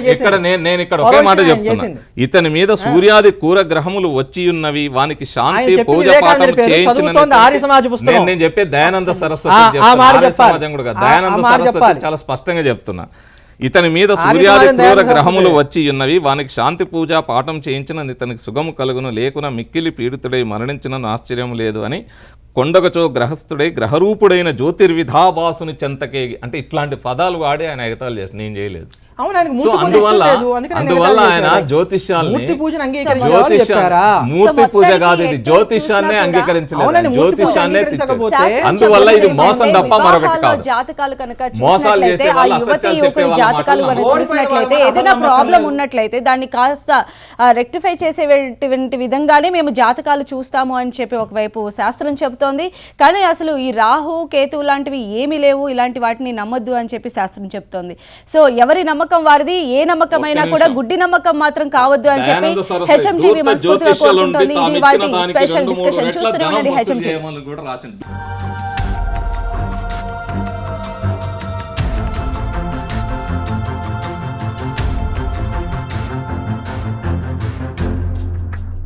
ఇక్కడ నేను ఒకే మాట చెప్తున్నా. ఇతని మీద సూర్యాది కూర గ్రహములు వచ్చి ఉన్నవి, వానికి శాంతి పూజ పాఠం చేయించిన నేను చెప్పే దయానంద సరస్వతి సమాజం కూడా దయానంద సరస్వతి చాలా స్పష్టంగా చెప్తున్నా. ఇతని మీద సూర్యాది క్రూర గ్రహములు వచ్చి ఉన్నవి, వానికి శాంతి పూజ పాఠం చేయించిన ఇతనికి సుఖము కలుగును, లేకున మిక్కిలి పీడితుడై మరణించిన ఆశ్చర్యం లేదు అని కొండగచో గ్రహస్థుడై గ్రహరూపుడైన జ్యోతిర్విధావాసుని చెంతకే. అంటే ఇట్లాంటి పదాలు వాడి ఆయన ఎగతాలు చేసి నేను చేయలేదు. అందువల్ల ఆయన జ్యోతిష్యాన్ని మూర్తి పూజ కాదు, ఇది జ్యోతిష్యాన్ని అంగీకరించలేదు, జ్యోతిష్యాన్ని. అందువల్ల ఇది మోసం తప్ప మరొకటి కాదు. జాతకాలు కనుక మోసాలు చేసే జాతకాలు చూసినట్లయితే ఏదైనా ప్రాబ్లం ఉన్నట్లయితే దాన్ని కాస్త రెక్టిఫై చేసేటువంటి విధంగానే మేము జాతకాలు చూస్తాము అని చెప్పి ఒకవైపు శాస్త్రం చెబుతోంది. కానీ అసలు ఈ రాహు కేతు లాంటివి ఏమీ లేవు, ఇలాంటి వాటిని నమ్మొద్దు అని చెప్పి శాస్త్రం చెప్తోంది. సో ఎవరి నమ్మకం వారిది, ఏ నమ్మకమైనా కూడా గుడ్డి నమ్మకం మాత్రం కావద్దు అని చెప్పి హెచ్ఎంటీవీ మనస్ఫూర్తిగా కోరుకుంటోంది. ఇది వాటి స్పెషల్ డిస్కషన్. చూస్తూనే ఉండండి హెచ్ఎంటీవీ.